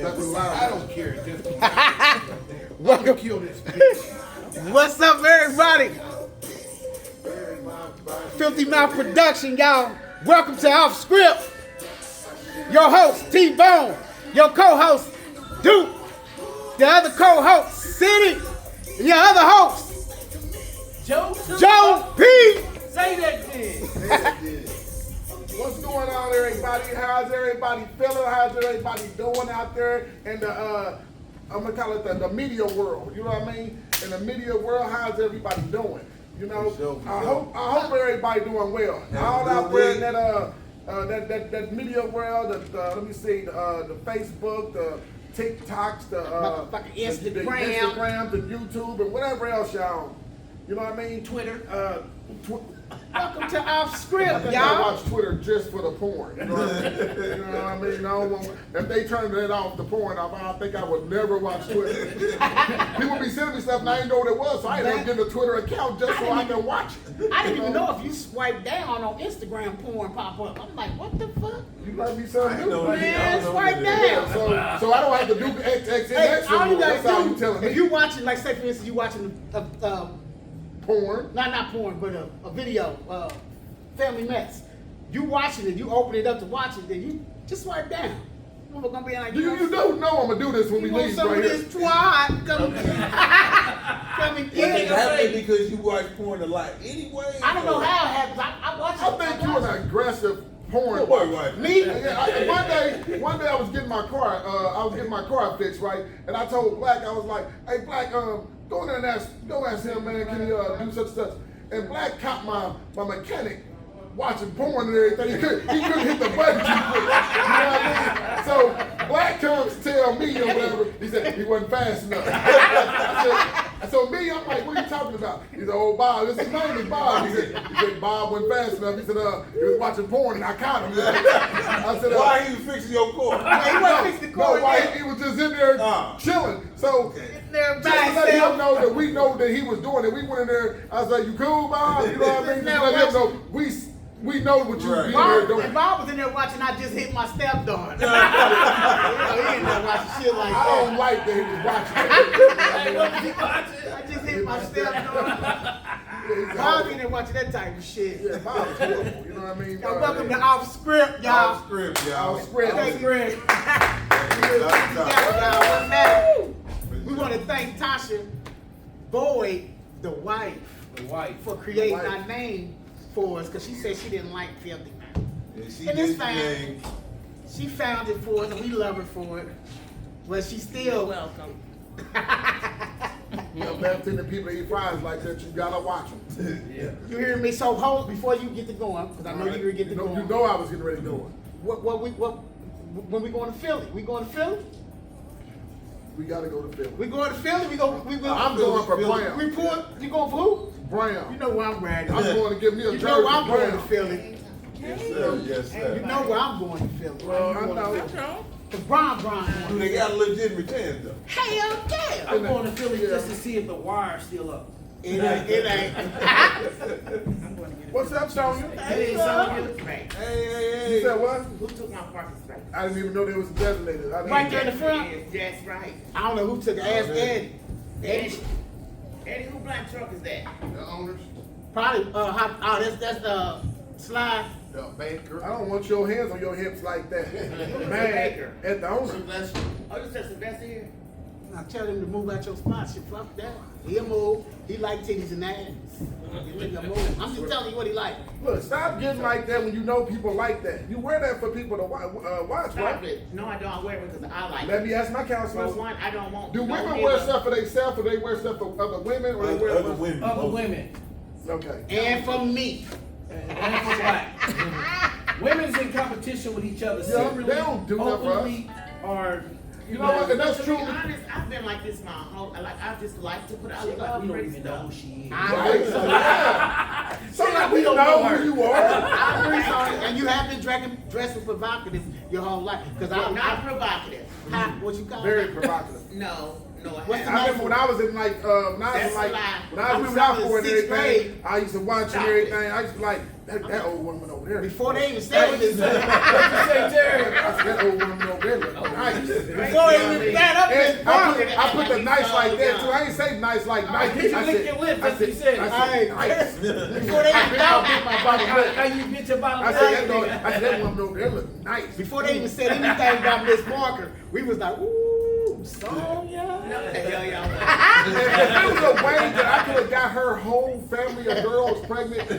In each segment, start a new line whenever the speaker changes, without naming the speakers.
I don't care.
Welcome.
Kill this bitch.
What's up, everybody? Filthy Mouth Production, y'all. Welcome to Off Script. Your host, T-Bone. Your co-host, Duke. The other co-host, City. And your other host, Joe P.
Say that then.
What's going on, everybody? How's everybody feeling? How's everybody doing out there in the I'm gonna call it the media world? You know what I mean? In the media world, how's everybody doing? You know, I hope everybody doing well. All out there in that media world. Let me see, the Facebook, the TikToks, the
Instagram,
the YouTube, and whatever else y'all. You know what I mean?
Twitter.
Welcome to Off Script,
I
y'all.
watch Twitter just for the porn. You know what I mean? You know what I mean? No, if they turned it off, the porn, I think I would never watch Twitter. People be sending me stuff and I didn't know what it was, so I ended up getting a Twitter account just so I can watch it.
I didn't even know if you swipe down on Instagram, porn pop up. I'm like, what the fuck?
You let me something new.
Man, swipe down.
So I don't have to do X
All you
That's all you
gotta
telling
do,
me.
if you watching, like say for instance, you watching
Porn.
not porn, but a video, Family Mess. You watching it, you open it up to watch it, then you just swipe down. We're gonna be like,
You don't know I'm gonna do this when we
you want
leave
some
right
of
here.
this twat? Come and
It's
get it.
happening because you watch porn a lot anyway.
I don't know how it happens. I watch it.
I think you're an aggressive porn.
Right.
Me?
Yeah, one day I was getting my car, fixed, right? And I told Black, I was like, hey Black, go in there and ask him, man, can he do such and such? And Black caught my mechanic watching porn and everything. He couldn't hit the button too quick. You know what I mean? So Black comes to tell me or whatever, he said he wasn't fast enough. So me, I'm like, what are you talking about? He said, oh Bob, his name is Bob. He said Bob wasn't fast enough. He said, he was watching porn and I caught him. I said,
why he was fixing your car?
He wasn't fixing the car.
No, why he was just in there chilling. So
There
just to let him know that we know that he was doing it. We went in there, I was like, you cool, Bob? You know what I mean? Just let him know we know what you be in there doing.
If Bob was in there watching, I just hit my stepdaughter. He ain't there watching shit like that.
I don't like that he was watching.
I just hit my stepdaughter. Bob in there watching that type of shit.
Yeah, Bob is horrible. You know what I mean?
Now, welcome to Off Script, y'all.
Off script, y'all.
Off script.
Thank you. We want to thank Tasha Boyd, the wife, for creating our name for us, because she said she didn't like Filthy Mouth. And it's fine. She found it for us, and we love her for it. But she's still welcome.
You know, bad thing that people eat fries like that, you gotta watch them.
Yeah.
You hear me? So hold before you get to going, because I know you're gonna get to going.
You know I was getting ready to go.
When we going to Philly? We going to Philly?
We gotta go to Philly.
We going to Philly? We go.
I'm going for Brown.
Report. You going for who?
Brown.
You know where I'm riding.
I'm going to give me a
You
jersey.
know where I'm
Brown.
going to Philly.
Yes, sir. Yes, sir.
You know where I'm going to Philly.
Well, I know.
The Bron.
Do they got a legitimate chance though?
Hell yeah.
I'm going to Philly just to see if the wire's still up.
It ain't.
I'm going to get it.
What's up, Sonya?
Hey, son.
You said what?
Who took my parking space?
I didn't even know there was a designated.
Right there in the front.
That's right.
I don't know who took it. Ask Eddie.
Eddie, who black truck is that?
The owners.
Probably. That's the slide.
The banker. I don't want your hands on your hips like that.
Baker?
Man, at the owner.
Oh, you said Sylvester here?
I tell him to move out your spot. Shit, fuck that. He'll move. He like titties and ass. He'll move. I'm just telling you what he like.
Look, stop getting like that when you know people like that. You wear that for people to watch,
Stop
right?
it. No, I don't wear it because I like
Let
it.
me ask my
For
counselor.
one, I don't want.
Do
no
women
nigga.
wear stuff for themselves, or they wear stuff for other women, or they wear
Other women.
Other women.
Okay.
And for me.
And for black. Women's in competition with each other.
Yeah,
Secretly,
they don't do that for us.
openly, or
You know what? And that's
To
true.
be honest, I've been like this my whole like I just like to put out
shit,
like
we don't
crazy
even know
stuff.
who she is.
Right? So, yeah. So like we know who you are.
I agree, Sonny. And you have been dressing provocative your whole life. Because
I'm not
I'm
provocative.
what you call
Very
it?
provocative.
No, I
What's
haven't.
I remember when I was in like, when I was
That's
in like,
a lie.
when I was in
I
South
remember
Florida and
sixth
everything,
grade.
I used to watch and
Stop
everything. I used to like, That old woman over there.
Before they even said this,
What you say, Jerry?
I said, that old woman over there look nice.
before they even got up this
And
morning.
I put the nice like that too. I ain't say nice like nice.
Did you lick your lip? That's what you said.
I said nice.
Before they even got
my bottom lip.
Now you get your bottom
I
lip.
said that woman over there look nice.
Before they even said anything about Miss Parker, we was like, ooh, Sonya.
What the hell y'all want?
If there was a way that I could have got her whole family of girls pregnant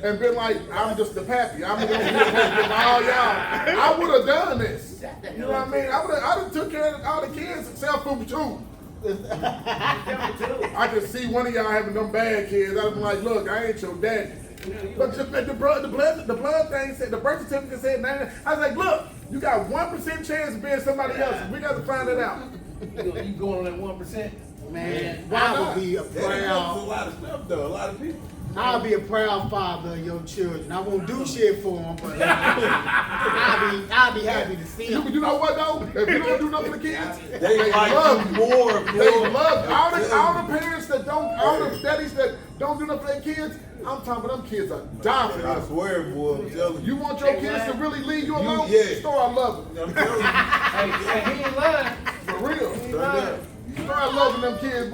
and been like, I'm just the pappy. I'm gonna be pregnant with all y'all. I would have done this. You know what I mean? I'd have took care of all the kids except for two. I could see one of y'all having them bad kids. I'd be like, look, I ain't your daddy. But the blood thing said, the birth certificate said 9. I was like, look, you got 1% chance of being somebody else. We got to find it out.
You going on that 1%?
Man, I would be a
That helps a
proud.
lot of stuff though. A lot of people.
I'll be a proud father of your children. I won't do shit for them, but I'll be happy to see them.
You know what though? If you don't do nothing for the kids,
They like you more.
they love all the parents that don't, all the daddies that don't do nothing for their kids. I'm talking about them kids are dying for
I
this.
swear, boy, I'm telling you.
You want your kids to really leave you alone?
yeah.
Start loving them.
I'm telling you.
Hey, he ain't lying.
For real.
He ain't lying.
Start loving them kids.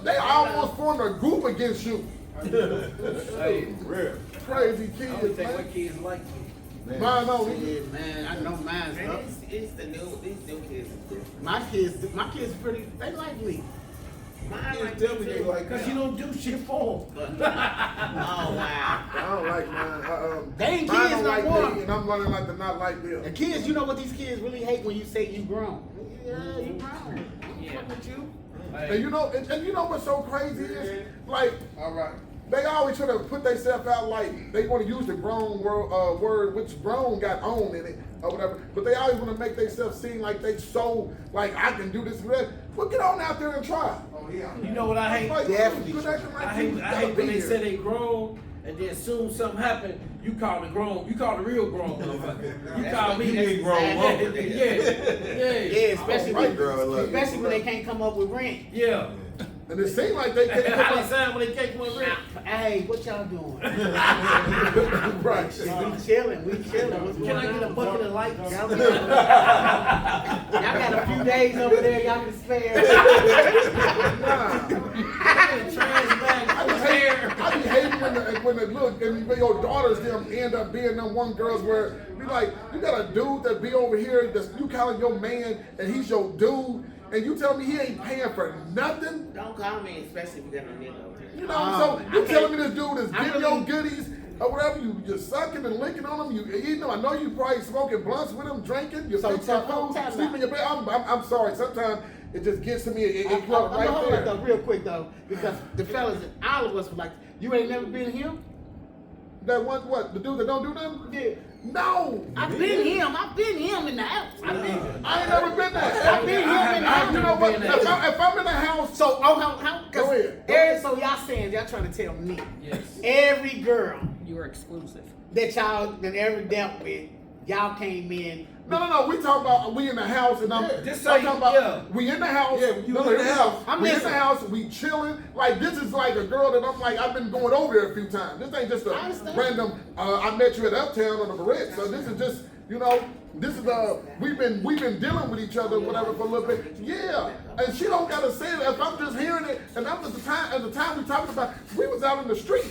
They almost formed a group against you.
Hey,
Real.
Crazy
I don't
kids,
think my
man.
kids like me.
Mine don't.
Yeah, man, I know mine's
And
up.
it's the new, these new kids is different.
My kids pretty, they like me.
Mine like
Tell me they
too.
like
Because you don't do shit for them.
Oh wow.
I don't like mine.
They ain't
Mine
kids
don't
no
like
more.
me, and I'm learning like to not like
The
them.
kids, you know what these kids really hate when you say you grown. Yeah, you grown.
Yeah.
Fuck with you.
And you know, and you know what's so crazy is, like, all right, they always try to put themselves out like they want to use the grown word, which grown got own in it or whatever. But they always want to make themselves seem like they so like I can do this and that. Well, get on out there and try. Oh yeah.
You know what I hate?
Like,
Definitely.
quit acting like
I
you
hate
gotta
when
be
they
here.
say they grown, and then soon something happen, you call the real grown motherfucker. You call me.
You mean grown
Yeah,
woman.
yeah.
Especially
Right,
when,
girl, I love you.
especially when they can't come up with rent.
Yeah.
And it seemed like they
And
can't
how
come
they
up.
sound when they came with rent?
Hey, what y'all doing?
Right.
We chilling. What's
Can I
going
get a
on?
bucket of lights?
Y'all got a few days over there, y'all can spare.
Nah.
Trash bag.
I be hating when the look and your daughters them end up being them one girls where you like you got a dude that be over here that you calling your man and he's your dude and you tell me he ain't paying for nothing.
Don't call me, especially if you got no nigga over here.
You know, so you telling me this dude is
I
getting
really-
your goodies or whatever, you just sucking and licking on him. You eating them. I know you probably smoking blunts with him, drinking. You
So
fix your
tell-
food,
tell
sleep
me.
in your bed. I'm sorry. Sometimes it just gets to me. It
I'm
right
gonna hold
there.
it though, real quick though, because the fellas, all of us were like, you ain't never been him?
That one, what? The dude that don't do nothing?
Yeah.
No.
I've been him in the house.
I ain't never been there.
I've been him in the house.
You know what? If I'm in the house,
So, how
Go ahead.
so y'all trying to tell me,
Yes.
every girl
You are exclusive.
that ever dealt with, y'all came in.
no. We talking about we in the house, and I'm
Just
I'm
say,
talking about
yeah.
we in the house.
Yeah, you
No,
in the house.
I'm
we in
listening.
the house. We chilling. Like this is like a girl that I'm like I've been going over there a few times. This ain't just
I
a
understand.
random. I met you at Uptown on the Barrett. So this is just this is we've been dealing with each other whatever for a little bit. Yeah, and she don't gotta say it. If I'm just hearing it, and that was the time we talking about, we was out in the street.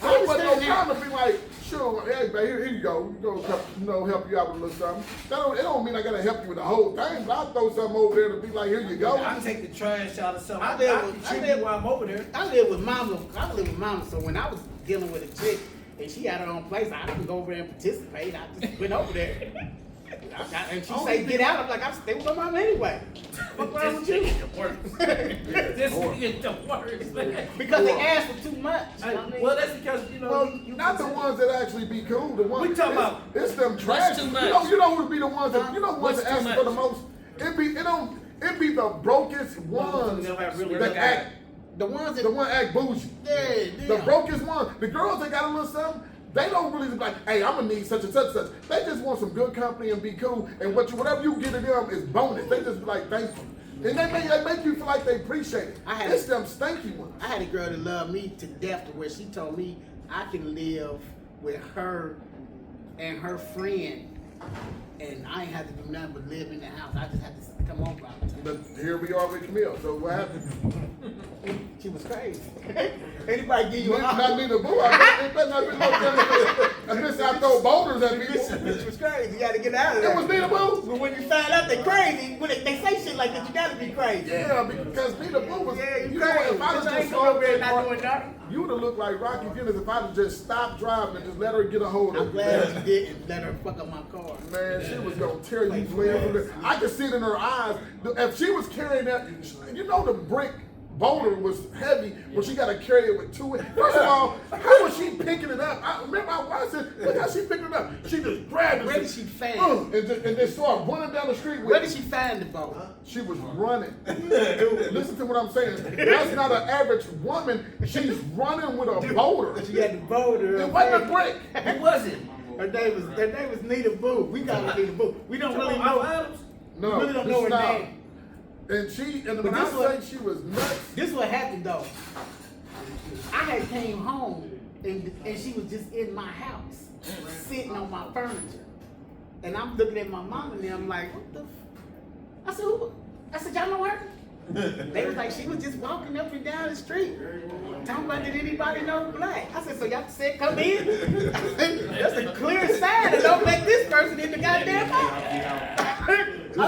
I
There wasn't no
understand
time to be like, sure, hey, babe, here you go. You go, help you out with a little something. It don't mean I gotta help you with the whole thing, but I'll throw something over there to be like, here you go.
I can take the trash out of something.
I
I
live
can
with-
contribute while I'm over there.
I live with mama, so when I was dealing with a chick and she had her own place, I didn't go over there and participate. I just went over there. And she say get out. I'm like, I stay with my mom anyway. What's wrong with you?
This is the worst, man.
Because they asked for too much.
Well, that's because, you know.
Well, not the ones that actually be cool. The ones
We talking about-
it's them trash.
too
You
much?
know who be the ones that the ones
What's
that
too
ask for the
much?
most. It be the brokest ones
They don't have really
that
good
act.
the ones that
The one act bougie. The
yeah.
brokest one. The girls that got a little something, they don't really be like, hey, I'm gonna need such and such and such. They just want some good company and be cool. And whatever you get to them is bonus. They just be like, thank you. And they make you feel like they appreciate it. It's them stinky ones.
I had a girl that loved me to death to where she told me I can live with her and her friend, and I ain't have to do nothing but live in the house. I just had to come home all the time.
But here we are with Camille. So what happened?
She was crazy. Anybody give you a
Not me the boo. I better not be no unless I throw boulders at people.
Bitch was crazy. You gotta get out of there.
It was me the boo.
But when you find out they crazy, when they say shit like that, you gotta be crazy.
Yeah, because me the boo was.
Yeah,
You know, if I was
ain't
just
going over there
slow
not doing nothing.
you would have looked like Rocky Guinness if I'd have just stopped driving and just let her get a hold of
I'm glad you didn't let her fuck up my car.
Man, she was gonna tear you clear from there. I could see it in her eyes. If she was carrying that, you know, the brick boulder was heavy when she got to carry it with two. First of all, how was she picking it up? I remember I said, look how she picked it up. She just grabbed it.
Where did she find
and then started running down the street with
Where
it.
did she find the boat?
She was running. Listen to what I'm saying. That's not an average woman. She's running with a boulder.
She had the boulder.
It wasn't a brick.
Who was it?
Her name was Nita Boo. We call her Nita Boo. We don't really
Alpha
know.
Adams?
No,
We really don't know her
stop.
name.
And when
this
I say she was nuts,
This what happened though. I had came home and she was just in my house, sitting on my furniture. And I'm looking at my mom and I'm like, what the I said, who? I said, y'all know her? They was like, she was just walking up and down the street. Talking about, did anybody know Black? I said, so y'all said come in? I said, that's a clear sign that don't let this person in the goddamn house. I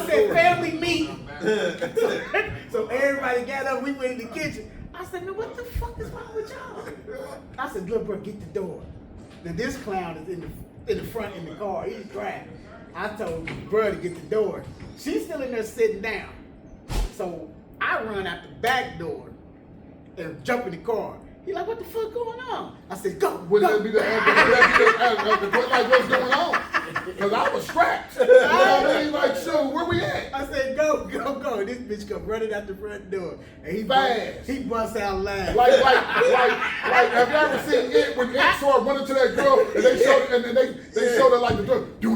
said, family meet. So everybody got up, we went in the kitchen. I said, man, what the fuck is wrong with y'all? I said, little bro, get the door. Now this clown is in the front in the car, he's driving. I told bro to get the door. She's still in there sitting down. So I run out the back door and jump in the car. He like, what the fuck going on? I said, go.
Wouldn't that be the answer? Like, what's going on? Because I was strapped. You know what I mean? Like, so where we at?
I said, go. And this bitch come running out the front door. And he
Fast.
He busts out laughing.
Like, have you ever seen it when it started running to that girl and they showed her like the door, do.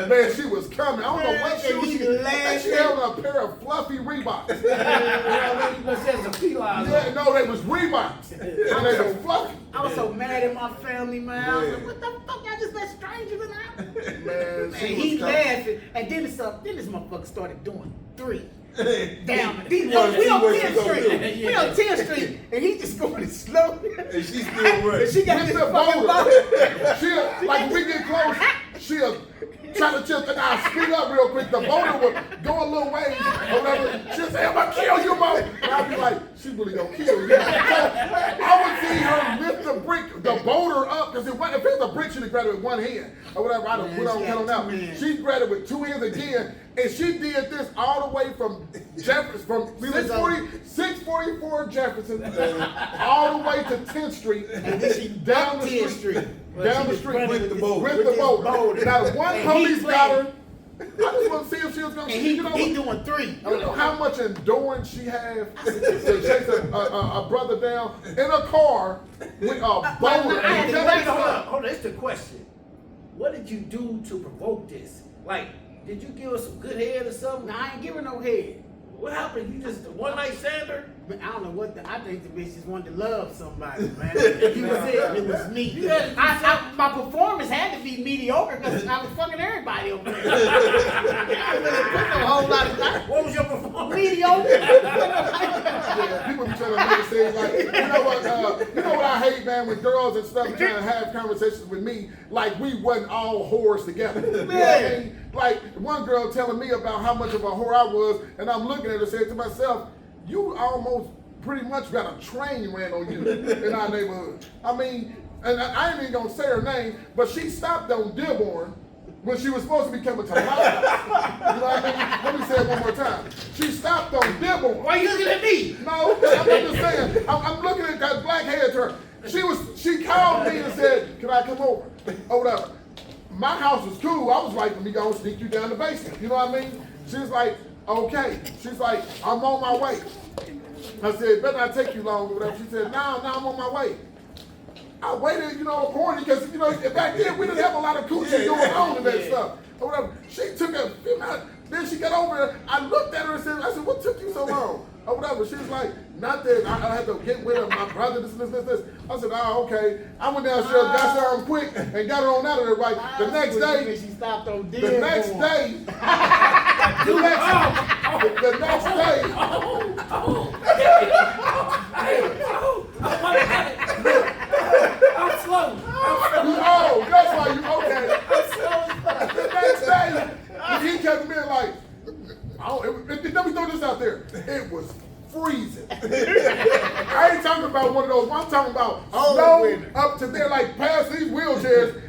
Man, she was coming. I don't know what she was. She had on a pair of fluffy Reeboks. Yeah, no, they was Reeboks. And they was fluffy.
I was so mad at my family, man. I was like, what the fuck? Y'all just let strangers in the house?
Man,
And he laughing. And then this motherfucker started doing 3. Down. We on 10th Street. We on 10th Street. And he just going slow.
And she's still running.
And she got
With
this
the
fucking
boulder. She'll, like, we get close, she'll try to tilt and I'll speed up real quick. The boulder will go a little ways or whatever. She'll say, I'm gonna kill you, Mo. And I'll be like, she really gonna kill you. So I would see her lift the boulder up, because if it was a brick, she'd have grabbed it with one hand or whatever. I don't put on count out. She grabbed it with 2 hands again, and she did this all the way from Jefferson, from 644 Jefferson, all the way to 10th Street,
And then she
down the
10th
street.
Street.
Down the street
with the boat.
With the boat. Now one
And
police
he
got her. I just want to see if she was gonna.
And
You
he
know,
doing 3.
you know how much endurance she had to chase a brother down in a car with a boulder.
I had to
Wait, hold on. That's the question. What did you do to provoke this? Like, did you give her some good head or something?
Now, I ain't giving no head.
What happened? You just one night stander?
But I don't know what I think the bitch just wanted to love somebody, man. He was it. It was me.
You had to do
My performance had to be mediocre because I was fucking everybody over there. I really put a whole lot of
What was your performance?
mediocre.
Yeah, people be trying to make it seem like, you know what I hate, man, when girls and stuff trying to have conversations with me like we wasn't all whores together. You know what I mean? Like one girl telling me about how much of a whore I was, and I'm looking at her saying to myself, you almost pretty much got a train ran on you in our neighborhood. I mean, and I ain't even gonna say her name, but she stopped on Dearborn when she was supposed to be coming to my house. You know what I mean? Let me say it one more time. She stopped on Dearborn.
Why you looking at me?
No, I'm just saying. I'm looking at that black hair to her. She called me and said, "Can I come over?" Or whatever. My house was cool. I was like, "Let me go and sneak you down the basement." You know what I mean? She was like, "Okay." She's like, "I'm on my way." I said, "Better not take you long or whatever." She said, "No, I'm on my way." I waited, you know, horny, because, you know, back then we didn't have a lot of coochie going on and that stuff. Or whatever. She took a few minutes, then she got over there. I looked at her and said, what took you so long? Or whatever. She was like, nothing. I had to get with her, my brother, this. I said, oh, okay. I went downstairs, got her quick, and got her on out of there, right? The next day,
she stopped on
the next day,
I'm slow.
oh, that's why you, okay. The next day, he kept me like, let me throw this out there. It was freezing. I ain't talking about one of those. I'm talking about snow up to there, like past these wheelchairs,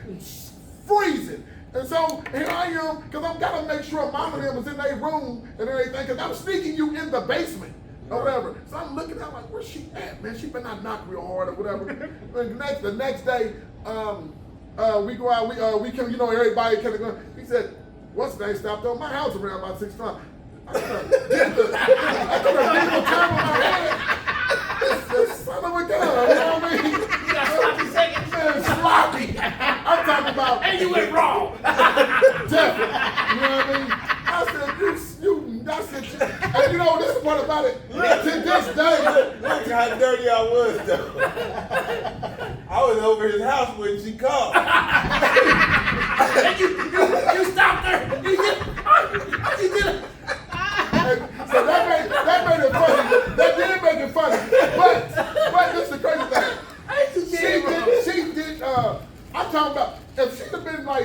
freezing. And so here I am, because I've got to make sure Mama and them was in their room and everything, because I'm sneaking you in the basement or whatever. So I'm looking at her like, where's she at, man? She better not knock real hard or whatever. The next day, we go out, we come, you know, everybody kept going. He said, what's the name stopped on my house around about 6 o'clock. I took a time on my head. Son of a gun, you know what I mean?
You got sloppy seconds.
Man, sloppy. I'm talking about.
And you went wrong.
Definitely. You know what I mean? I said, and you know, this is part about it. To this day.
Look how dirty I was, though. I was over his house when she called.
And you stopped her. You did it.
So that made it funny. That did make it funny. But this is the crazy thing. She did. I'm talking about if she'd have been like,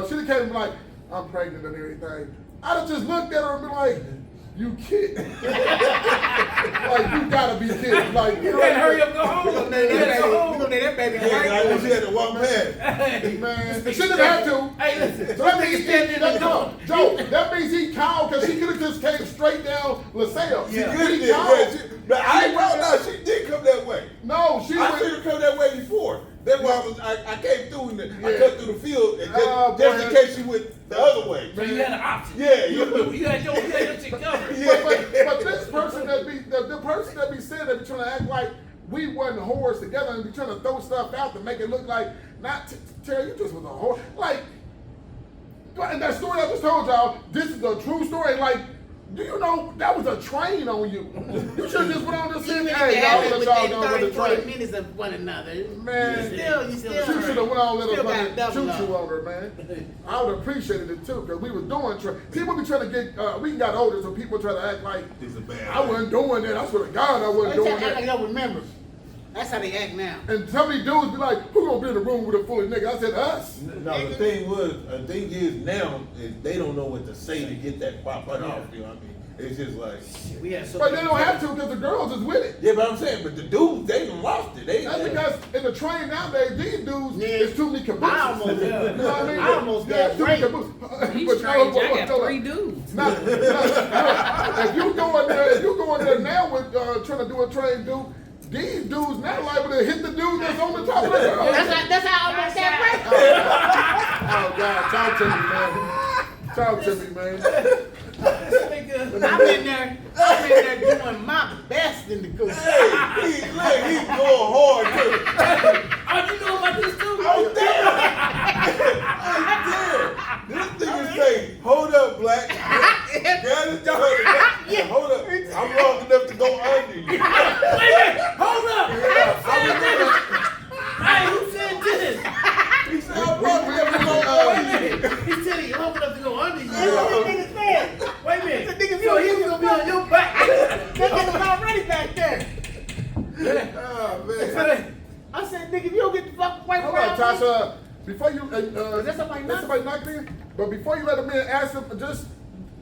she'd have came like, I'm pregnant and everything. I'd have just looked at her and been like, you kidding? Like, you gotta be kidding. Like,
You better hurry up, go home.
We gonna name that baby.
I knew she had to walk past.
man, she didn't have to.
Hey, listen.
So that means Joe, that means he called because she could have just came straight down LaSalle.
She could have, but I found out she did come that way.
No,
I should have come that way before. That's why I came through and I cut through the field and just in case she went the other way.
So you had an option.
Yeah,
You had your shit covered.
But this person that be the person that be saying that be trying to act like we wasn't whores together and be trying to throw stuff out to make it look like not Terry, you just was a whore. Like, and that story I just told y'all, this is a true story. Like, do you know that was a train on you? You should have just went on to say, hey, y'all let y'all go on the
40
train.
minutes of one another.
Man,
You still
you should have went on and let
still
us
got double
shoot you
up.
on her, man. I would have appreciated it too, because we was doing people be trying to get we got older, so people try to act like
It's a bad
I wasn't doing that. I swear to God I wasn't
They
doing
act like
that.
they don't remember. That's how they act now.
And some of these dudes be like, who gonna be in the room with a fully nigga? I said, us.
No, the thing is now is they don't know what to say to get that pop off. You know what I mean? It's just like,
We had so
But they don't have to because the girls is with it.
yeah, but I'm saying, but the dudes, they done lost it.
That's because in the train nowadays, these dudes, it's too many cabooses.
I almost
You know what I mean?
I almost
Yeah,
got
too many
raped.
cabooses.
He's
But
strange.
no,
I got
no,
3 dudes.
if you go in there now with trying to do a train dude, these dudes now liable to hit the dude that's on the top of the girl.
That's how I almost got raped.
Oh God, talk to me, man. Talk to me, man.
I've been there doing my best in the coop.
Hey, he's going hard too.
Oh, you know about this too?
I'm there. This nigga say, hold up, black. Got his hold up. I'm long enough to go under you.
Wait a minute, hold up. Hey, who said this?
He said, I'm long enough to go
Wait a
under you.
minute. He said he long enough to go under you.
That's what the nigga said.
Wait a minute.
The nigga
So he was gonna be on your back.
That nigga's already back there.
Oh, man.
I said, nigga, if you don't get the fuck away
All
from
right,
me.
Tasha. Before you,
Is that somebody knocking?
somebody knocking in? But before you let them in, ask them just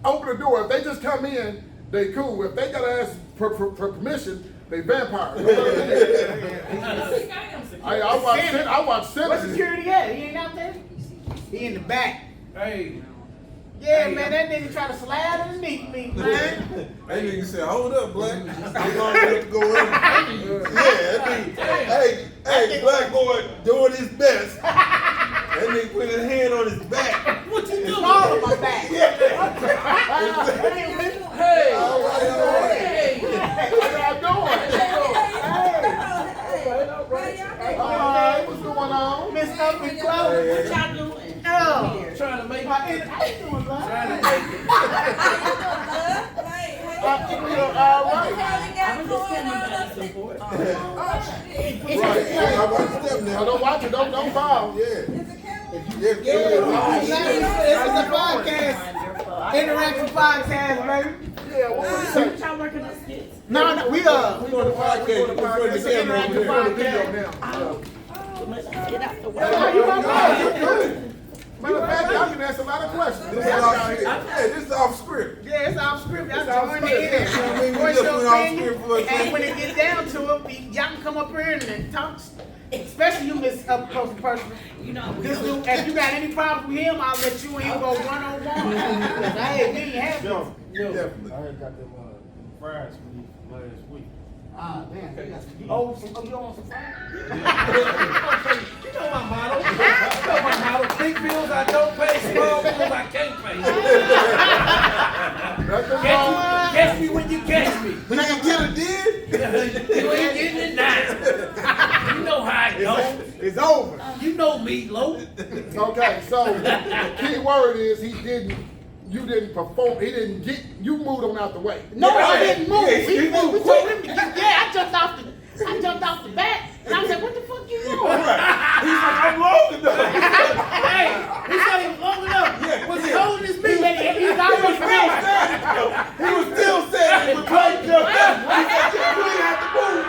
open the door. If they just come in, they cool. If they gotta ask for permission, they vampires. You know what I mean? I watch
Where's
Sinners.
security at? He ain't out there? He in the back.
Hey.
Yeah, man, that nigga try to slide underneath me, man.
That nigga said, hold up, black. I'm long enough to go under. Yeah, that nigga, hey, black boy doing his best. That nigga put his hand on his back.
What you doing?
All on my back.
Hey.
All right. How y'all doing?
Oh, ain't doing love.
Trying to make it.
Don't watch it. Don't fall.
Yeah.
This is a podcast. Interactive podcast, baby.
Yeah, what you say?
Y'all working on skits?
No, we
We on the podcast.
It's an interactive video now.
Let's get out the way.
Matter of fact, y'all can ask a lot of questions.
This is off script. Yeah, this is off script.
Yeah, it's off script. Y'all
It's off
join
script.
in.
I mean, we
Voice
just
your
went off
opinion.
script for a
And
second.
when it gets down to it, y'all can come up here and talk. Especially you, Miss Up Close and Personal.
You know,
This dude, if you got any problems with him, I'll let you and him go one-on-one. Hey, we ain't happy.
Definitely.
I heard got them fries from you last week.
Ah, damn. You got some- you want some fries?
You know my motto. You know my motto. Big bills I don't pay, small bills I can't pay. Catch me when you catch me.
But you can get it then?
You ain't getting it now. You know how it goes.
It's over.
You know meatloaf.
Okay, so the key word is you didn't perform, he didn't get, you moved him out the way.
No, I didn't move.
Yeah,
We
he moved
we told him to get, I jumped off the bat, and I was like, what the fuck you doing?
Right. He's like, I'm long enough.
Hey, he said he was long enough.
Yeah.
Was he holding his meat?
He was always ready.
He was still saying it, but Blake jumped out. He said, you ain't have to move.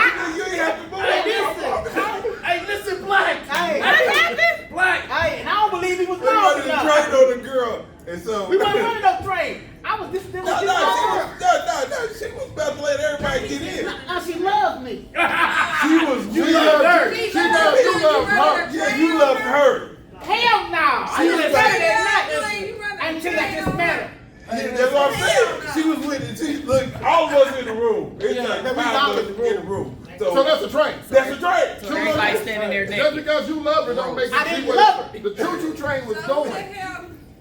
He said, you ain't have to move.
Hey, listen, Black.
Hey.
What happened? Black.
Hey, and I don't believe he was
We
long
wanted to
enough.
train on the girl. And so.
We wasn't running no train. I was this
No,
was
she was about to let everybody get in.
Now she loved me.
She was
You
weak.
loved her. She loved you loved her.
Yeah, you loved her.
Hell no. I
She
was
was
better
like-
than that. Until I just met her.
That's what I'm saying. She was with it. She look, all of us in the room. It's like
we
5
all
of us in the room.
So that's a train.
That's a train.
So everybody standing there
Just
naked.
because you love her don't make it
I didn't
see what
love her.
the choo-choo train was going.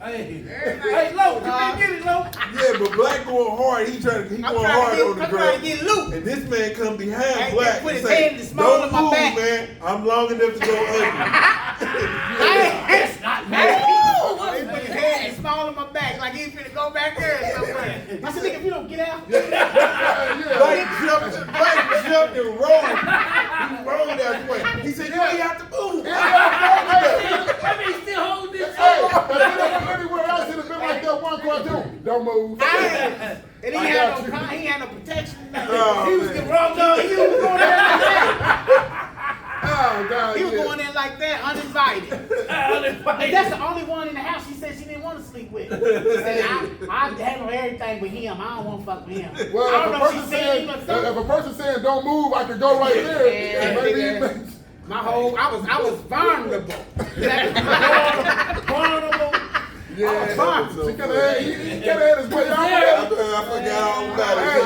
Hey, Lo, you didn't get it, Lo.
Yeah, but Black going hard. He going hard on the
I'm
girl.
trying to get loose.
And this man come
Hey,
behind Black
put
and
his
say,
head in the small
don't
of my
move,
back."
man. I'm long enough to go ugly.
That's not me.
He put his head in the small of my back like he's finna go back there or somewhere. I said, nigga, if you don't get out.
Black jumped and rolled. He rolled out the way. He said, you ain't have to move.
I mean, he's still holding this.
Hey, if it was anywhere else, it'd have been like that one cartoon. Don't move.
And he had no protection.
Oh,
He was
man.
getting wrong dog. He was going in like that.
Oh, God,
He was
yeah.
going in like that, uninvited. And that's the only one in the house she said she didn't want to sleep with. She said, I handle everything with him. I don't want to fuck with him.
Well,
I don't know if she said him or
if
something.
a person saying don't move, I could go right there.
Yeah,
Maybe
yeah.
it makes-
I was vulnerable. Vulnerable.
Yeah,
so
he could have had his way out.
I forgot all about it.
Hey,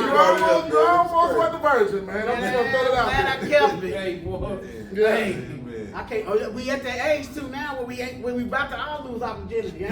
you almost went the virgin, man. I'm just gonna throw it out
Man, I
there.
kept it.
Hey, boy.
Yeah.
Hey.
I can't. Oh, yeah, we at that age too now where we about to all lose our virginity.
Oh,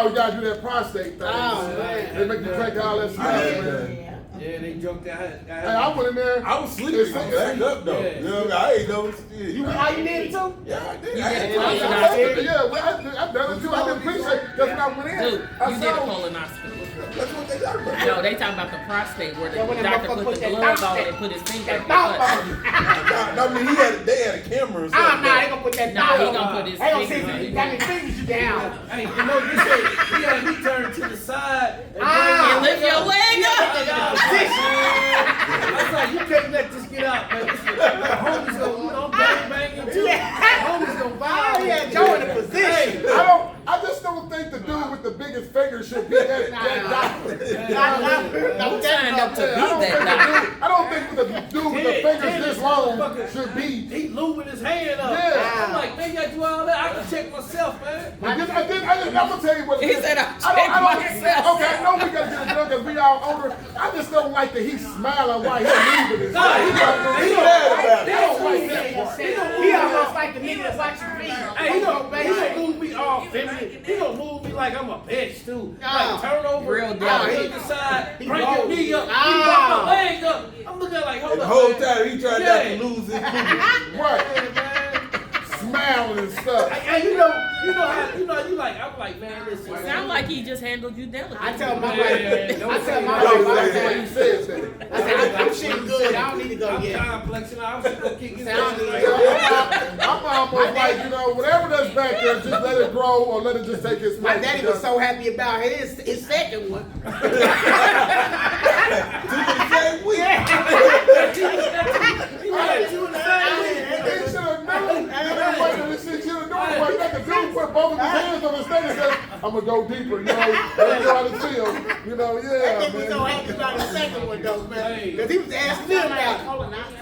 you gotta do that prostate thing.
Oh, man.
They make you drink all that stuff, man.
Yeah, they joked out.
Hey, I went in there.
I was sleeping. I backed up though.
Yeah.
You know, I ain't know shit.
How you did it too?
Yeah, I did.
You
I
did
had
it.
to-
Yeah, well, I done it too. I didn't appreciate it because when I went in,
Dude,
I
you did a
saw.
colonoscopy.
That's what they talking about.
No, they talking about the prostate where the
Yeah, when that
doctor
motherfucker
put
put
the
that
glove
thumb
on
back.
and put his finger
That
in
thumb
your
back.
I mean, they had a camera and
Ah,
stuff.
nah, they gonna put that
Nah,
thumb
he
on.
gonna put his
They gonna see
finger
if
in
you
it.
got any fingers you down.
Hey, you know, you say, yeah, he turned to the side. And
And lift your leg up.
I was like, you can't let this get out, man. The homies gonna, bang banging too. The homies gonna
Oh,
vibe.
yeah, Joe in a position.
I just don't think the dude with the biggest finger should be that doctor.
Who signed up to be that doctor?
I don't think the dude with the fingers this long should be.
He lubing his hand up.
Yeah.
I'm like, maybe I do all that. I can check myself, man.
I'm gonna tell you what it
He
is.
said, "I'll
I
check
don't-
myself."
Okay, I know we gotta get it done because we all older. I just don't like that he's smiling while he's leaving his
Nah, he mad about it.
I don't like that part.
He almost like the nigga that's watching me.
Hey, he gonna move me all feminine. He gonna move me like I'm a bitch too.
Oh.
Like turn over,
Real
to
delicate.
the side,
He
bring your
bold.
knee up, he
Oh.
brought my leg up. I'm looking like, hold
The
up,
whole
man.
time he tried not to lose his movement.
Right.
Yeah, man.
Smack smiling and stuff.
And you know how you like. I'm like, man, listen.
Sound like he just handled you delicately.
I tell my wife,
Don't
I
say
tell my
that.
wife,
That's
I
the
say,
way you said that.
I said, I'm shitting good. I don't need to go
I'm
yet.
complexing. I'm just gonna kick his
Sound
ass.
Yeah, I'm almost like, whatever that's back there, just let it grow or let it just take its
My
place.
daddy was so happy about his second one.
They should have known. This shit should have known. Like that, the dude put both of his hands on his face and said, I'm going to go deeper, let me know how it feels.
That
Yeah,
nigga was so
man.
happy about his second one though, man. Because he was asking me about it.
Colonoscopy.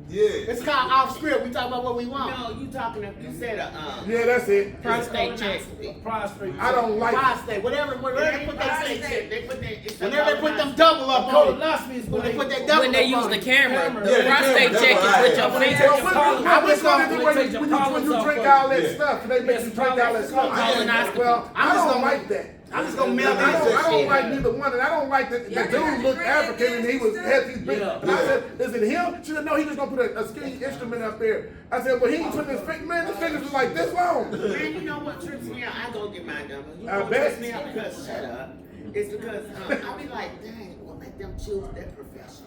Yeah.
It's called off script. We talk about what we want.
No, you said
Yeah, that's it.
Prostate check.
Prostate.
I don't like it.
Prostate, whatever they put that
prostate. They put that.
whenever they put them double up on it.
Colonoscopy is
When they put that
when
double
When they
up
use
on
the
it.
camera, the
Yeah,
the
prostate
camera,
check is
that's
with your
what I
finger.
Which one is it when
Take
you
your
when you
pollen
drink
off
all that
first.
stuff and they make you drink all that stuff?
Colonoscopy.
Well, I don't like that.
I'm just gonna mail
I
this
don't
shit.
like neither one, and I don't like the dude looked African and he had these big.
Yeah.
And I said, is it him? She said, no, he just gonna put a skinny instrument up there. I said, well, he ain't putting his finger, man, his fingers was like this long.
Man, you know what trips me out? I go get mine done. You
I
know what
bet.
trips me out? Because shut up. It's because I be like, dang, what make them choose their profession?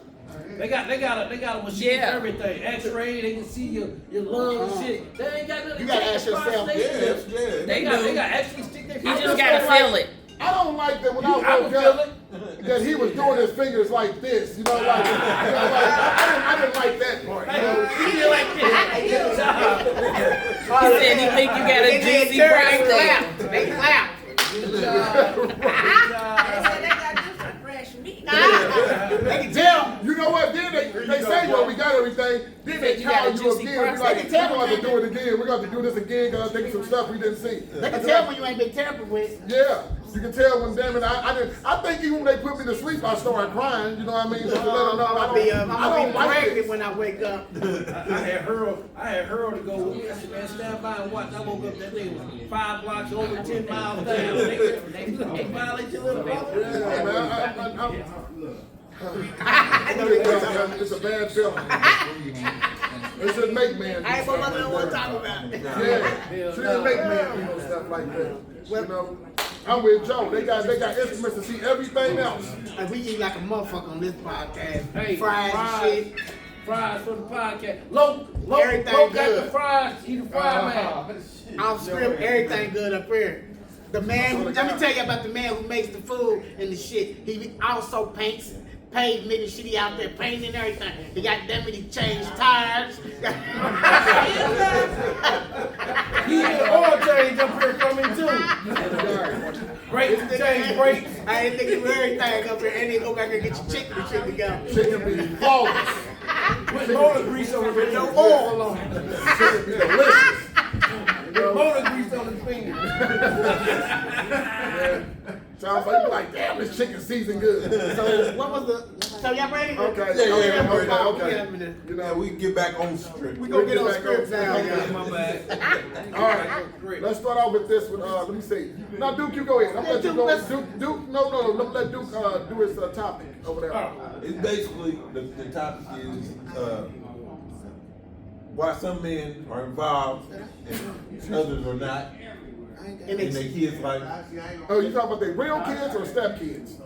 They got a machine
Yeah.
for everything. X-ray, they can see your lungs and shit. They ain't got nothing.
You gotta ask yourself,
They got actually stick their
You
I
just
just
gotta
don't
feel
like-
it.
I don't like that when I
I
woke
would feel
up that he was doing his fingers like this, I didn't like that part.
He feel like this.
He said he think you got a
They did
juicy
turn,
prostate.
they clap. They can tell.
You know what? Then they say, well, we got everything. Then they
You got
call
a
you
juicy
again. We're like,
prostate.
we're going to do it again. We're going to do this again because I think some stuff we didn't see.
They can tell when you ain't been tampered with.
Yeah, you can tell when damn it, I think even when they put me to sleep, I started crying. You know what I mean? Just to let them know
I'm gonna be pregnant when I wake up.
I had Harold to go with me. I said, man, stand by and watch. I woke up that day was 5 blocks over 10 miles down. They violate your little brother.
Yeah, man, it's a bad feeling. It should make man.
I ain't gonna know what to talk about.
Yeah, shouldn't make man stuff like that. You know, I'm with Joe. They got instruments to see everything else.
Like we eat like a motherfucker on this podcast.
Hey,
fries and shit.
Fries for the podcast. Low
Everything
got
good.
the fries. He the fry man.
Off script, everything good up here. The man, let me tell you about the man who makes the food and the shit. He also paints pavement and shit. He out there painting and everything. He got them and he changed tires.
He had an oil change up here coming too. Brakes, change brakes.
I ain't thinking of everything up here. And then go back and get your chicken and shit together.
Chicken be flawless.
With motor grease on
With
it.
no oil on it.
Chicken be delicious.
With motor grease on his fingers.
Sounds like damn, this chicken season good.
So what was the? So y'all ready?
Okay.
Yeah,
Okay.
Okay.
You
Now
know,
we can get back on script.
We gonna get on
back
script now,
on-
y'all.
My bad.
all right. Let's start off with this one. Let me see. Now, Duke, you go ahead. I'm gonna let you go. Duke, no. Let me let Duke do his topic over there.
It's basically the topic is why some men are involved and others are not in their kids' life.
Oh, you talking about the real kids or step kids?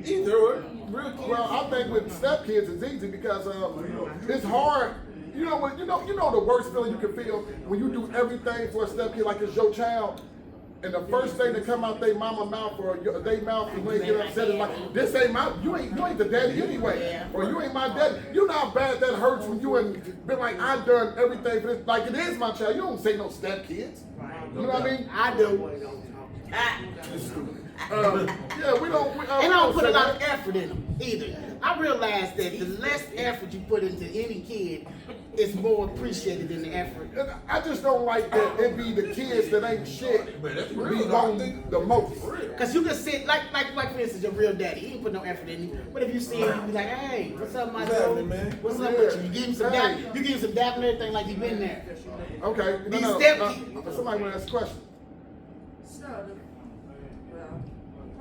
Either or, real kids.
Well, I think with step kids it's easy because it's hard. You know what? You know the worst feeling you can feel when you do everything for a step kid like it's your child, and the first thing that come out their mama mouth or they mouth and when they get upset is like, this ain't my, you ain't the daddy anyway, or you ain't my daddy. You know how bad that hurts when you and been like, I've done everything for this, like it is my child. You don't say no step kids. You know what I mean?
I do.
Yeah, we don't.
And I don't put a lot of effort in them either. I realize that the less effort you put into any kid, it's more appreciated than the effort.
And I just don't like that it be the kids that ain't shit
Man, that's
be
real,
wanting the most.
Cause you can sit like for instance your real daddy, he ain't put no effort in you. But if you see him, you be like, hey, what's up, my
What's happening,
dude?
man?
What's up with you? You give him some dap, you give him some dap and everything like he been there.
Okay. No,
These
no,
step
somebody want to ask a question.
So, well,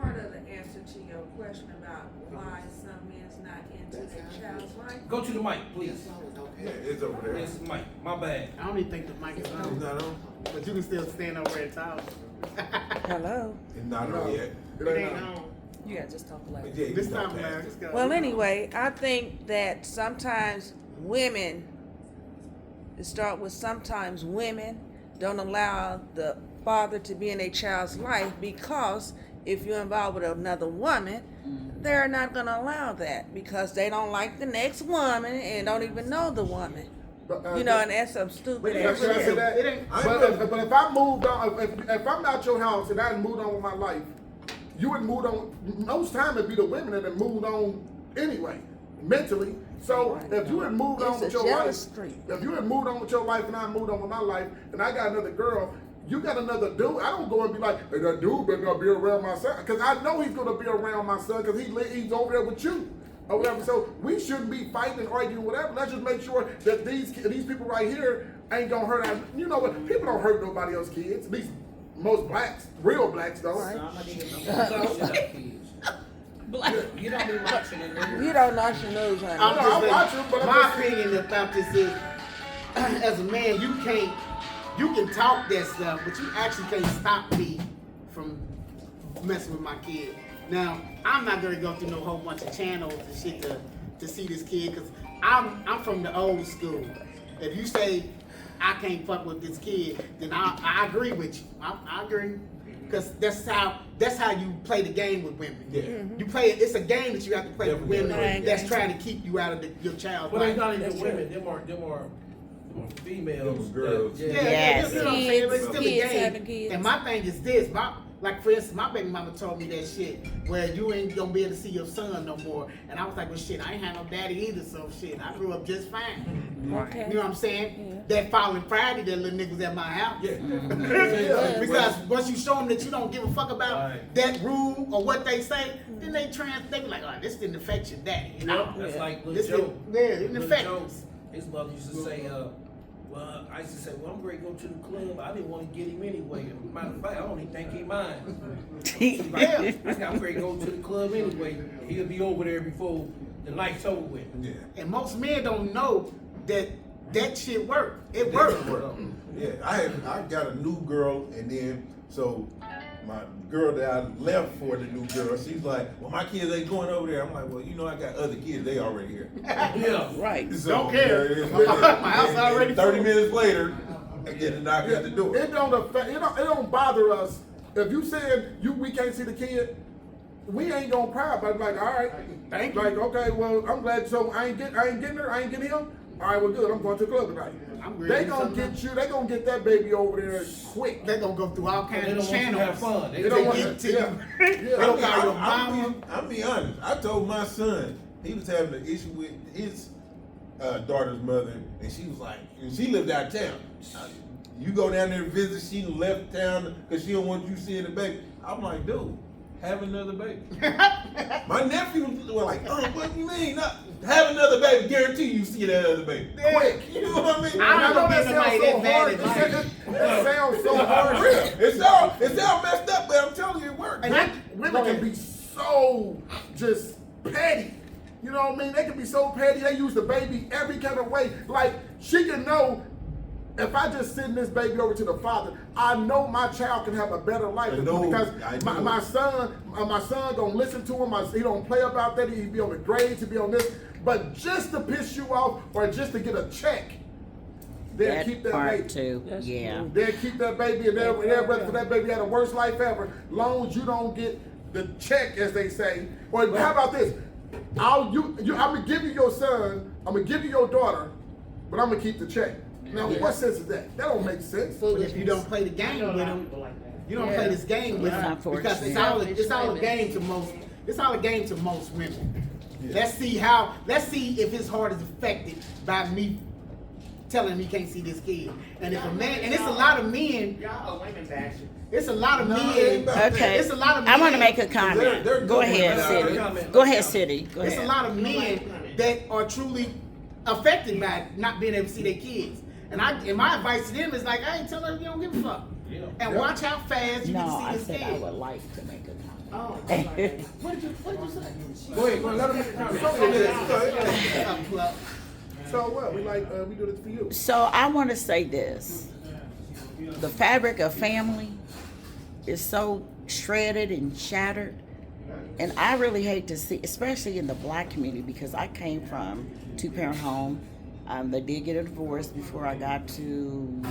part of the answer to your question about why some men's not into their child's life.
Go to the mic, please.
Yeah, it's over there.
It's mic. My bad.
I don't even think the mic is
It's
on,
not on.
but you can still stand over there and talk.
Hello.
It's not on yet.
It ain't on.
You gotta just talk loud.
But yeah, you
This
know,
time, man, just go.
Well, anyway, I think that sometimes women, to start with, sometimes women don't allow the father to be in a child's life because if you're involved with another woman, they're not going to allow that because they don't like the next woman and don't even know the woman.
But,
You know, and that's some stupid
Can I
ass
say
shit.
that?
It ain't-
But if I moved on, if I'm out your house and I had moved on with my life, you would move on. Most time it'd be the women that had moved on anyway, mentally. So if you had moved on
It's
with
a
your life,
jealous streak.
if you had moved on with your life and I moved on with my life, and I got another girl, you got another dude. I don't go and be like, hey, that dude better not be around my son, because I know he's gonna be around my son because he's over there with you. Or whatever. So we shouldn't be fighting and arguing, whatever. Let's just make sure that these people right here ain't gonna hurt our, you know what? People don't hurt nobody else's kids. At least most blacks, real blacks don't.
Black.
You don't be watching it.
You don't knock your nose, honey.
I'm
No,
just
I
saying,
watch it, but I'm
my
just-
opinion about this is, as a man, you can talk that stuff, but you actually can't stop me from messing with my kid. Now, I'm not gonna go through no whole bunch of channels and shit to see this kid, cause I'm from the old school. If you say I can't fuck with this kid, then I agree with you. I agree. Because that's how you play the game with women.
Yeah.
You play it. It's a game that you have to play with women
Definitely.
that's trying to keep you out of your child's
Well,
life.
they not even
That's
women. Them are females.
Them girls.
Yeah,
Yes.
you know what I'm saying? But it's still a
Kids
game.
having kids.
And my thing is this, like for instance, my baby mama told me that shit where you ain't gonna be able to see your son no more. And I was like, well shit, I ain't had no daddy either, so shit, I grew up just fine.
Okay.
You know what I'm saying? That following Friday, that little niggas at my house.
Yeah.
Because once you show them that you don't give a fuck about
Right.
that rule or what they say, then they be like, oh, this didn't affect your daddy, you know?
That's like
This
Lil Joe.
didn't- yeah, it didn't
Lil
affect
Joe,
us.
his mother used to say, well, I used to say, well, I'm ready to go to the club. I didn't want to get him anyway. Matter of fact, I don't even think he mine. She's like, I'm ready to go to the club anyway. He'll be over there before the night's over with.
Yeah.
And most men don't know that shit work. It
It
works.
doesn't work. Yeah, I got a new girl, and then so my girl that I left for the new girl, she's like, well, my kids ain't going over there. I'm like, well, you know, I got other kids. They already here.
Yeah.
Right.
So,
Don't care.
yeah,
My house already
30
full.
minutes later, I get a knock at the door.
It don't affect. It don't bother us. If you said we can't see the kid, we ain't gonna cry. But like, all right,
Thank you.
like, okay, well, I'm glad. So I ain't getting her. I ain't getting him. All right, well, good. I'm going to the club tonight.
I'm
They
ready
gonna
for
get you. They gonna get that baby over there quick.
They're gonna go through all
They
kinds
don't
of
want you to
channels.
have fun.
They
They
don't want
get to
yeah.
you.
Yeah.
They don't call your mama.
I'll be honest. I told my son, he was having an issue with his daughter's mother, and she was like, and she lived out of town. You go down there and visit, she left town because she don't want you seeing the baby. I'm like, dude, have another baby. My nephew was like, oh, what do you mean? Not, have another baby, guarantee you see that other baby. Quick. You know what I mean?
I don't know
that
somebody
sounds
that
so
bad
hard.
at
It sounds so hard.
It's all messed up, but I'm telling you, it works.
Women can be so just petty. You know what I mean? They can be so petty. They use the baby every kind of way. Like, she can know, if I just send this baby over to the father, I know my child can have a better life because my son gonna listen to him. He don't play about that. He be on the grades. He be on this. But just to piss you off or just to get a check, they'll keep that baby.
Too. Yeah.
They'll keep that baby, and they'll rather for that baby had the worst life ever. Long as you don't get the check, as they say. Or how about this? I'm gonna give you your son. I'm gonna give you your daughter, but I'm gonna keep the check. Now, what sense is that? That don't make sense.
But if you don't play the game with them, you don't play this game with them
Unfortunately.
because it's all a game to most. It's all a game to most women. Let's see if his heart is affected by me telling him he can't see this kid. And if a man, and it's a lot of men.
Y'all are women bashing.
It's a lot of
No, it
men.
ain't about
Okay.
It's a lot of
I want to
men.
make a comment.
They're
Go
good
ahead,
women.
City. Go ahead, City. Go
It's a
ahead.
lot of men that are truly affected by not being able to see their kids. And my advice to them is like, I ain't telling them you don't give a fuck. And watch how fast you
No,
can
I
see his
said I
head.
would like to make a comment.
Oh, what did you say?
Go ahead, let him make a comment.
So what? We do this for you.
So I want to say this. The fabric of family is so shredded and shattered. And I really hate to see, especially in the black community, because I came from two-parent home. They did get a divorce before I got to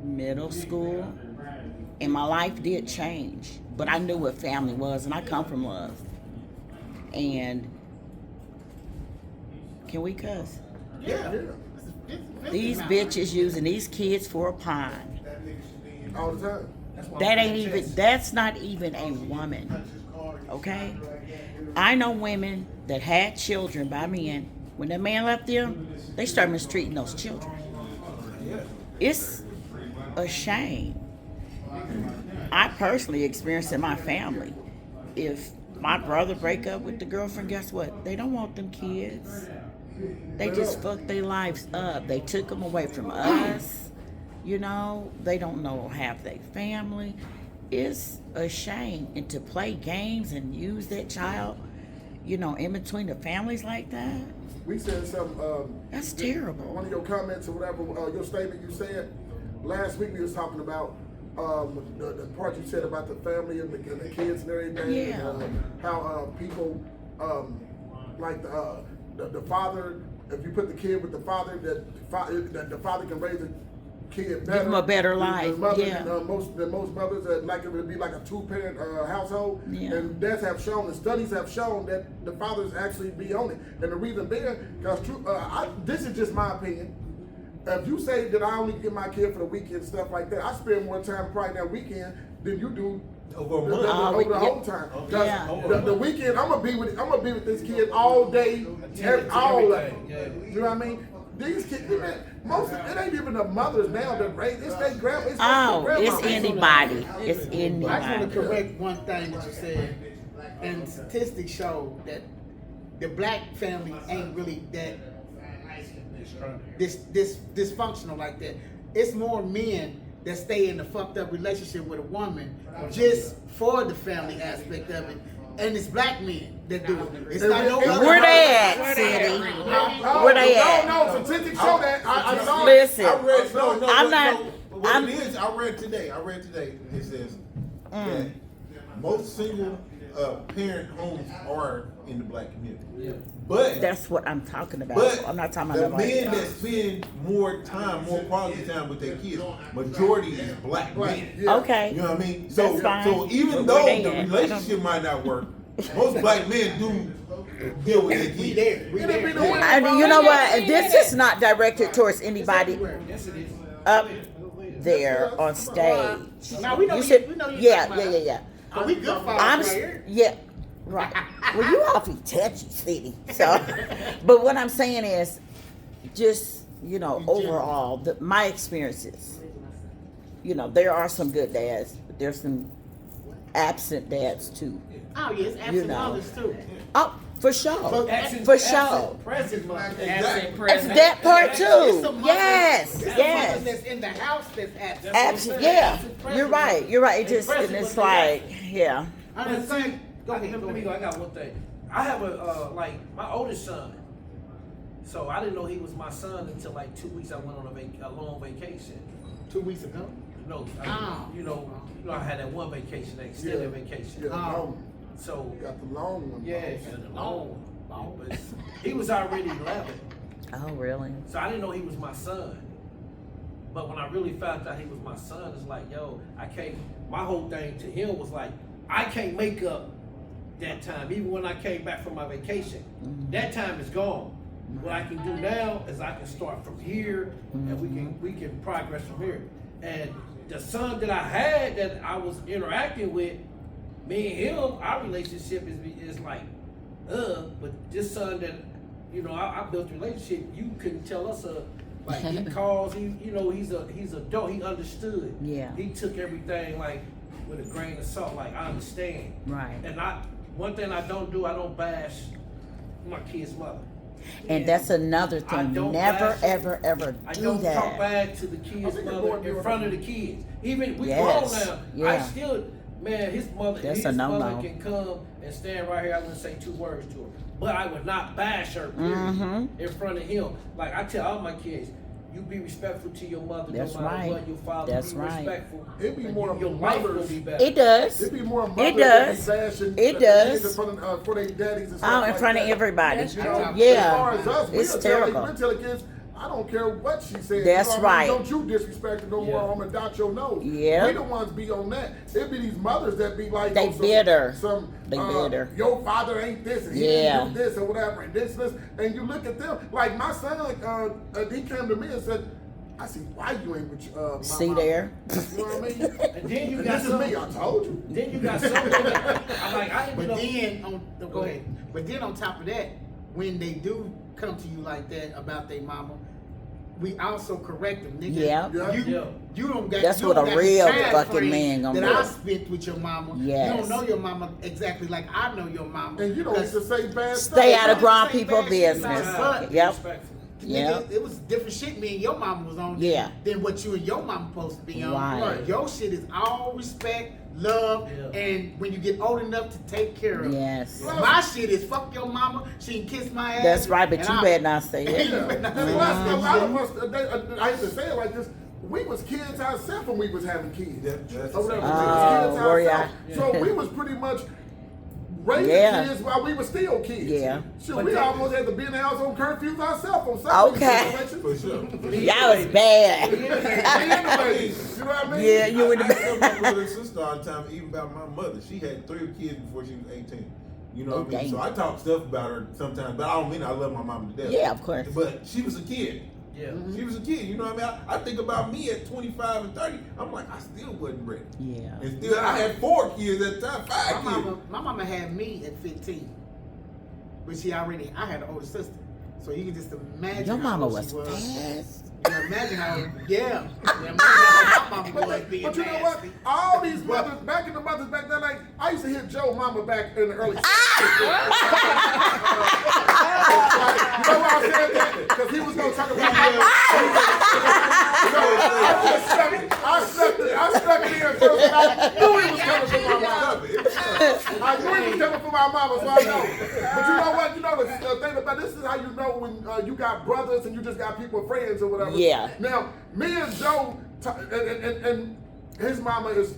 middle school. And my life did change. But I knew what family was, and I come from love. And can we cuss?
Yeah.
These bitches using these kids for a pine.
All the time.
That's not even a woman. Okay? I know women that had children by men. When that man left them, they started mistreating those children. It's a shame. I personally experienced in my family. If my brother break up with the girlfriend, guess what? They don't want them kids. They just fucked their lives up. They took them away from us. You know, they don't know half their family. It's a shame. And to play games and use that child, you know, in between the families like that,
We said some.
that's terrible.
One of your comments or whatever, your statement you said last week. We was talking about the part you said about the family and the kids and everything.
Yeah.
And, how people like the father. If you put the kid with the father, that the father can raise the kid better.
Give them a better
than
life.
Mother,
Yeah.
most mothers like it would be like a two-parent household.
Yeah.
And dads have shown, and studies have shown that the fathers actually be on it. And the reason being, because this is just my opinion. If you say that I only get my kid for the weekend and stuff like that, I spend more time probably that weekend than you do
Over a month.
over the whole time. 'Cause
Yeah.
the weekend, I'm gonna be with this kid all day, all day. You know what I mean? These kids, man, it ain't even the mothers now that raise. It's their grandma.
It's anybody. It's
I just want
anybody.
to correct one thing that you said. And statistics show that the black family ain't really that this dysfunctional like that. It's more men that stay in a fucked up relationship with a woman just for the family aspect of it. And it's black men that do it. It's not no other.
Where they at, City? Where they at?
No, statistics show that. I saw it.
Listen,
I read,
I'm not.
What
I'm,
it is, I read today. It says that most single parent homes are in the black community.
Yeah.
But
that's what I'm talking about.
But
I'm not talking
the
about
men
nobody.
that spend more quality time with their kids, majority is black men.
Yeah.
Okay.
You know what I mean?
That's fine.
So even
But
though
where they
the
at?
relationship might not work, most black men do deal with their
We
kids.
there. We
It'll be the
there.
women.
And you know what? This is not directed towards anybody
Yes, it is.
up there on stage.
Now we know
You
you,
said,
we know you
yeah,
talking
yeah,
about.
yeah, yeah.
Oh, we good for
I'm,
right here.
yeah, right. Well, you awfully touchy, City. So, but what I'm saying is, just overall, my experiences. There are some good dads, but there's some absent dads too.
Oh yes, absent
You know.
mothers too.
Oh, for sure,
Absent-
for
absent
sure.
Present mothers.
It's that part
It's
too.
the mothers-
Yes,
it's the mothers
yes.
that's in the house that's absent.
Absent, yeah. You're right. You're right. It just, and it's like, yeah.
I'm just saying. Go ahead.
Let me go. I got one thing. I have my oldest son. So I didn't know he was my son until like 2 weeks. I went on a long vacation.
2 weeks ago.
No,
Oh.
you know, I had that one vacation, that extended vacation.
Yeah, the long,
So
you got the long one.
yeah, and the long one. But he was already 11,
Oh, really?
so I didn't know he was my son. But when I really found out he was my son, it's like, yo, I can't. My whole thing to him was like, I can't make up that time. Even when I came back from my vacation, that time is gone. What I can do now is I can start from here, and we can progress from here. And the son that I had that I was interacting with, me and him, our relationship is like, but this son that, I built a relationship. You couldn't tell us like he calls. He's adult. He understood.
Yeah.
He took everything like with a grain of salt. Like I understand.
Right.
And one thing I don't do, I don't bash my kid's mother.
And that's another
I
thing.
don't
Never,
bash
ever, ever
I
do
don't talk
that.
bad to the kid's mother in front of the kids. Even we
Yes,
grown now.
yeah.
I still, man, his mother,
That's
his
a no-no.
mother can come and stand right here. I wouldn't say 2 words to her, but I would not bash her period, in front of him. Like I tell all my kids, you be respectful to your mother.
That's
no matter
right.
what. Your father
That's
be
right.
respectful.
It'd be
and
more
your life will
mothers.
be better.
It does.
It'd be more
It
mothers
does.
that be bashing
It
the
does.
kids in front of, for their daddies and stuff
Oh, in
like
front of
that.
everybody.
That's
You know, As
Yeah.
far as us,
It's
we'll
terrible.
tell the kids, I don't care what she said.
That's
you know what I mean?
right.
Don't you disrespect her no more.
Yeah.
I'm gonna dot your nose.
Yeah.
We the ones be on that. It be these mothers that be like,
They
oh, some,
bitter.
Some,
They bitter.
Your father ain't this, and he
Yeah.
didn't do this or whatever, and this, and you look at them. Like my son, he came to me and said, I see why you ain't with my
See
mama.
there?
You know what I mean?
And then you
And
got
this is me. I told you.
Then you got something. I'm like, I
But
didn't know.
then go ahead. But then on top of that, when they do come to you like that about their mama, we also correct them, nigga.
Yeah.
You don't got.
That's
you
what
don't
a
got
real
the time
fucking
frame
man gonna
that
do.
I spent with your mama.
Yes.
You don't know your mama exactly like I know your mama.
And you don't need to say bad stuff.
Stay out of
Say
grown
bad
people
shit
business.
about us.
Yep.
Respectful.
Yeah.
Nigga, it was different shit me and your mama was on
Yeah.
than what you and your mama supposed to be on.
Right.
Your shit is all respect, love,
Yeah.
and when you get old enough to take care of
Yes.
her. My shit is fuck your mama, she can kiss my ass.
That's right, but
and
you
I-
better not say it.
Yeah. And plus, a lot of us, I hate to say it like this, we was kids ourselves when we was having kids.
That's
Or whatever.
the
We
same.
was kids
were ya?
ourselves. So we was pretty much raising
Yeah.
kids while we were still kids.
Yeah.
Shit,
But
we
they-
almost had to be in the house on curfews ourselves on some
Okay.
For sure.
Y'all was bad.
Anyways, you know what I mean?
Yeah, you in
I
the
tell my brother and sister all the time, even about my mother. She had 3 kids before she was 18. You know what I mean? So I talk stuff about her sometimes, but I don't mean I love my mom to death.
Yeah, of course.
But she was a kid.
Yeah.
She was a kid. You know what I mean? I think about me at 25 and 30. I'm like, I still wasn't ready.
Yeah.
And still, I had 4 kids at the time, 5 kids.
My mama had me at 15. But I had an older sister. So you can just imagine
Your
how
mama
old
was
she was.
fast.
You can imagine how, yeah. Imagine how my mama was being
But you know what?
nasty.
All these mothers, back then, like, I used to hit Joe Mama back in the early 60s. You know why I said that? Because he was going to talk about I stuck it in first, and I knew he was coming from my mama. I knew he was coming from my mama, so I know. But you know what? You know the thing about this is how you know when you got brothers and you just got people, friends or whatever.
Yeah.
Now, me and Joe, and his mama is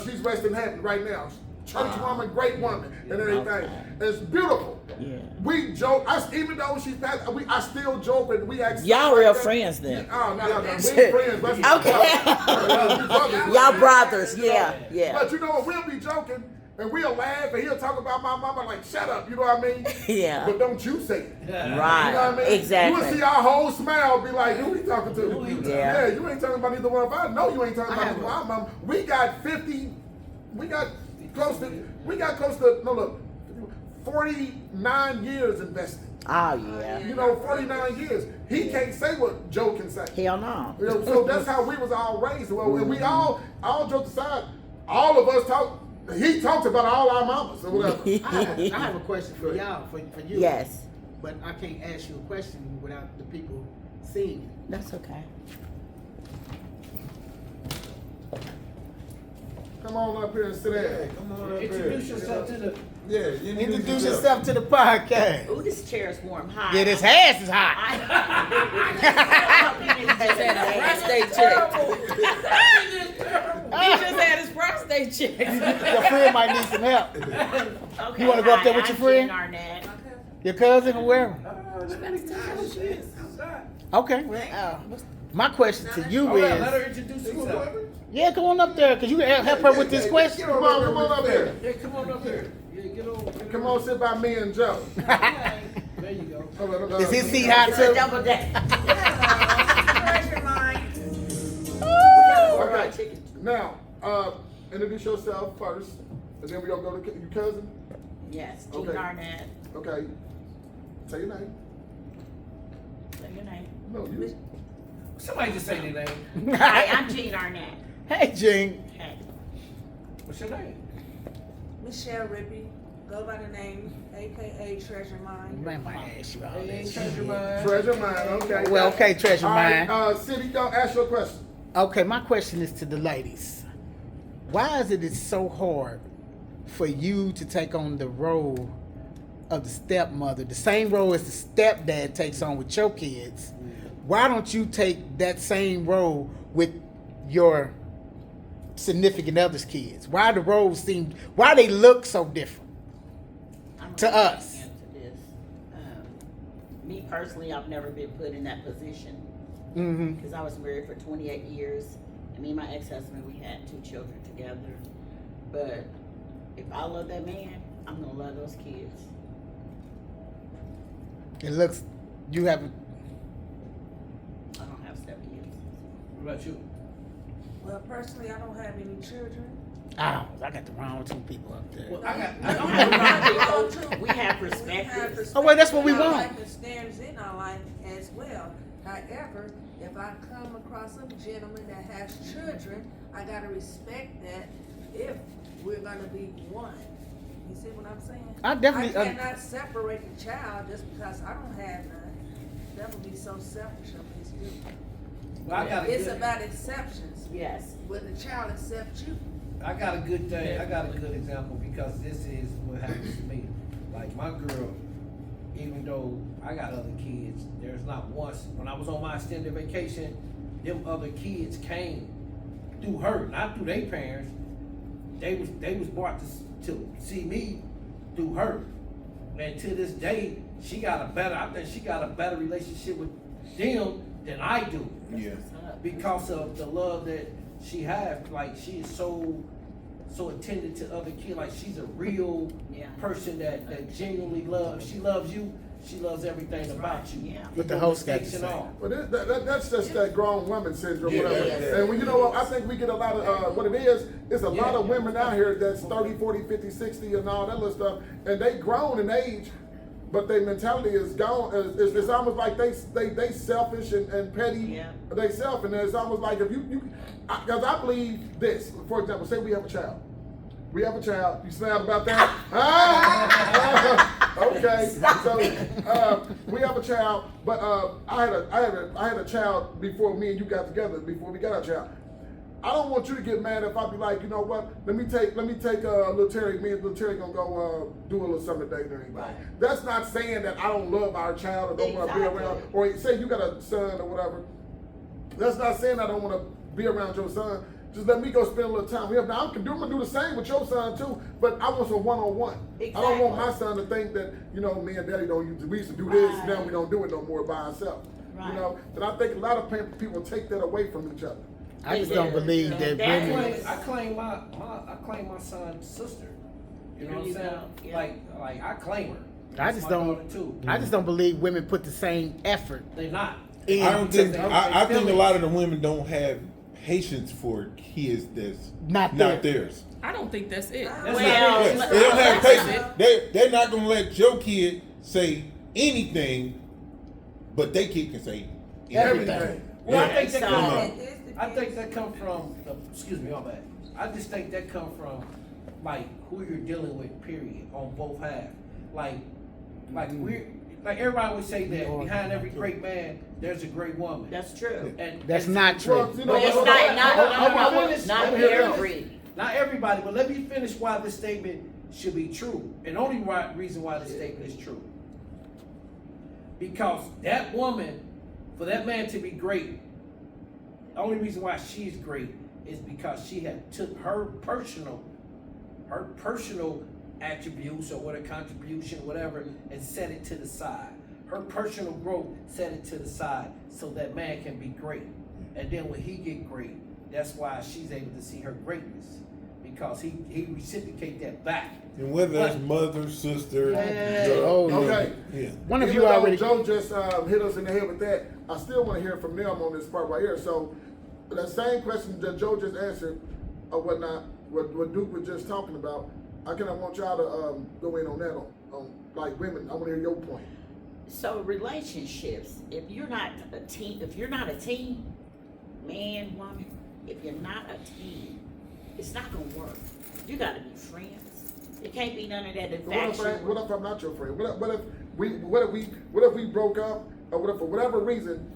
she's resting heaven right now. Church woman, great woman, and everything.
Okay.
It's beautiful.
Yeah.
We joke. Even though she's passed, I still joke and we act.
Y'all
like
real
that.
friends then.
Oh no, we ain't friends. But
Okay. Y'all brothers, yeah, yeah.
But you know what? We'll be joking and we'll laugh and he'll talk about my mama like, shut up. You know what I mean?
Yeah.
But don't you say it.
Right.
You know what I mean?
Exactly.
You will see our whole smile be like, who we talking to?
Yeah.
You ain't talking about either one of us. I know you ain't talking about either one of my mom. We got close to 49 years invested.
Oh yeah.
You know, 49 years. He can't say what Joe can say.
Hell no.
You know, so that's how we was all raised. Well, and we all jokes aside, all of us talk. He talks about all our mamas or whatever.
I have a question for y'all, for you.
Yes.
But I can't ask you a question without the people seeing it.
That's okay.
Come on up here and sit
Yeah,
there.
come on up
Introduce
here.
yourself to the.
Yeah, you
Introduce yourself to the podcast.
Ooh, this chair is warm. Hi.
Yeah, this ass is hot.
Just had a prostate check. He just had his prostate check.
Your friend might need some help.
Okay,
You wanna go up there with
hi,
your friend?
I'm Jean Arnett.
Your cousin or wherever. Okay. Well, my question to you
Let her
is,
introduce herself.
yeah, come on up there, because you can help her with this question.
Come on up here.
Yeah, come on up here. Yeah, get on.
Come on, sit by me and Joe.
There you go.
Is his seat hot too?
Double deck.
Okay. Now, introduce yourself first, and then we're gonna go to your cousin.
Yes, Jean
Okay.
Arnett.
Okay. Say your name.
Say your name.
No, you.
Somebody just say their name.
Hi, I'm Jean Arnett.
Hey, Jean.
Hey.
What's your name?
Michelle Rippey. go by the name, AKA Treasure Mine.
Man, might ask you all
Hey,
that
ain't
shit.
Treasure Mine.
Treasure mine, okay.
Well, okay, Treasure
All right,
Mine.
City, don't ask your question.
Okay, my question is to the ladies. Why is it so hard for you to take on the role of the stepmother, the same role as the stepdad takes on with your kids? Why don't you take that same role with your significant other's kids? Why they look so different
I'm
to
gonna
us?
answer this. Me personally, I've never been put in that position
Mm-hmm.
because I was married for 28 years, and me and my ex-husband, we had 2 children together. But if I love that man, I'm gonna love those kids.
It looks, you haven't.
I don't have stepkids.
What about you?
Well, personally, I don't have any children.
Oh, I got the wrong 2 people up there.
Well, I got.
We don't have people. We have perspectives.
Oh, well, that's what we
in our
want.
life and standards in our life as well. However, if I come across a gentleman that has children, I gotta respect that if we're gonna be one. You see what I'm saying?
I definitely-
I cannot separate the child just because I don't have none. That would be so selfish of me to do.
Well, I got a
It's
good,
about exceptions.
Yes.
Will the child accept you?
I got a good thing. I got a good example because this is what happens to me. Like my girl, even though I got other kids, there's not once when I was on my extended vacation, them other kids came through her, not through their parents. They was brought to see me through her, and to this day, I think she got a better relationship with them than I do.
Yeah.
Because of the love that she has. Like she is so attended to other kids. Like she's a real person that genuinely loves. She loves you. She loves everything about you.
Yeah.
But the
Even
host got
mistakes
to
and
say.
all.
But that's just that grown woman syndrome,
Yeah,
whatever.
yeah.
And when, you know what, I think we get a lot of, what it is a lot of women out here that's 30, 40, 50, 60 and all that little stuff, and they grown in age, but their mentality is gone. It's almost like they selfish and petty.
Yeah.
They self, and it's almost like if because I believe this. For example, say we have a child. We have a child. You smile about that? Okay. So we have a child, but I had a child before me and you got together. Before we got our child, I don't want you to get mad if I be like, you know what? Let me take little Terry. Me and little Terry gonna go do a little summer date or anything.
Right.
That's not saying that I don't love our child or don't want to be
Exactly.
around. Or say you got a son or whatever. That's not saying I don't want to be around your son. Just let me go spend a little time with him. Now I'm gonna do the same with your son too, but I want some one-on-one. I don't want my son to think that, you know, me and daddy we used to do this, now we don't do it no more by ourselves.
Right.
You know, and I think a lot of people take that away from each other.
I just don't believe that
That
women.
was-
I claim my son's sister. You know what I'm
There you
saying?
go, yeah.
Like I claim her.
I
That's
just
my
don't.
daughter, too.
I just don't believe women put the same effort.
They not.
in
I don't think.
They-
I
they
think a
feel
lot
it.
of the women don't have patience for kids that's
Not
theirs.
I don't think that's it.
That's
Well,
Yeah,
not
they don't have
that's
patience. They're not gonna let your kid say anything, but they kid can say everything.
Everything.
Well, I
Yeah.
think that
So-
come
It
from.
is the
I think
case.
that come from. Excuse me, my bad. I just think that come from like who you're dealing with. Period. On both halves. Like we're like everybody would say that behind every great man, there's a great woman.
That's true.
And
That's not true.
Well, you know,
But it's
hold on, hold on,
not
let me hear this.
every.
Not everybody, but let me finish why this statement should be true. And only reason why this statement is true. Because that woman, for that man to be great, the only reason why she's great is because she had took her personal attributes or what a contribution, whatever, and set it to the side. Her personal growth set it to the side so that man can be great. And then when he get great, that's why she's able to see her greatness. Because he reciprocate that back.
And whether that's mother, sister,
Oh,
Okay.
yeah.
One of
Even
you
though
already.
Joe just hit us in the head with that, I still want to hear from them on this part right here. So, that same question that Joe just answered, or whatnot, what Duke was just talking about, I want y'all to go in on that on like women. I want to hear your point.
So relationships, if you're not a team, man, woman, if you're not a team, it's not gonna work. You gotta be friends. It can't be none of that
What if I'm not your friend? What if we broke up, or what if for whatever reason,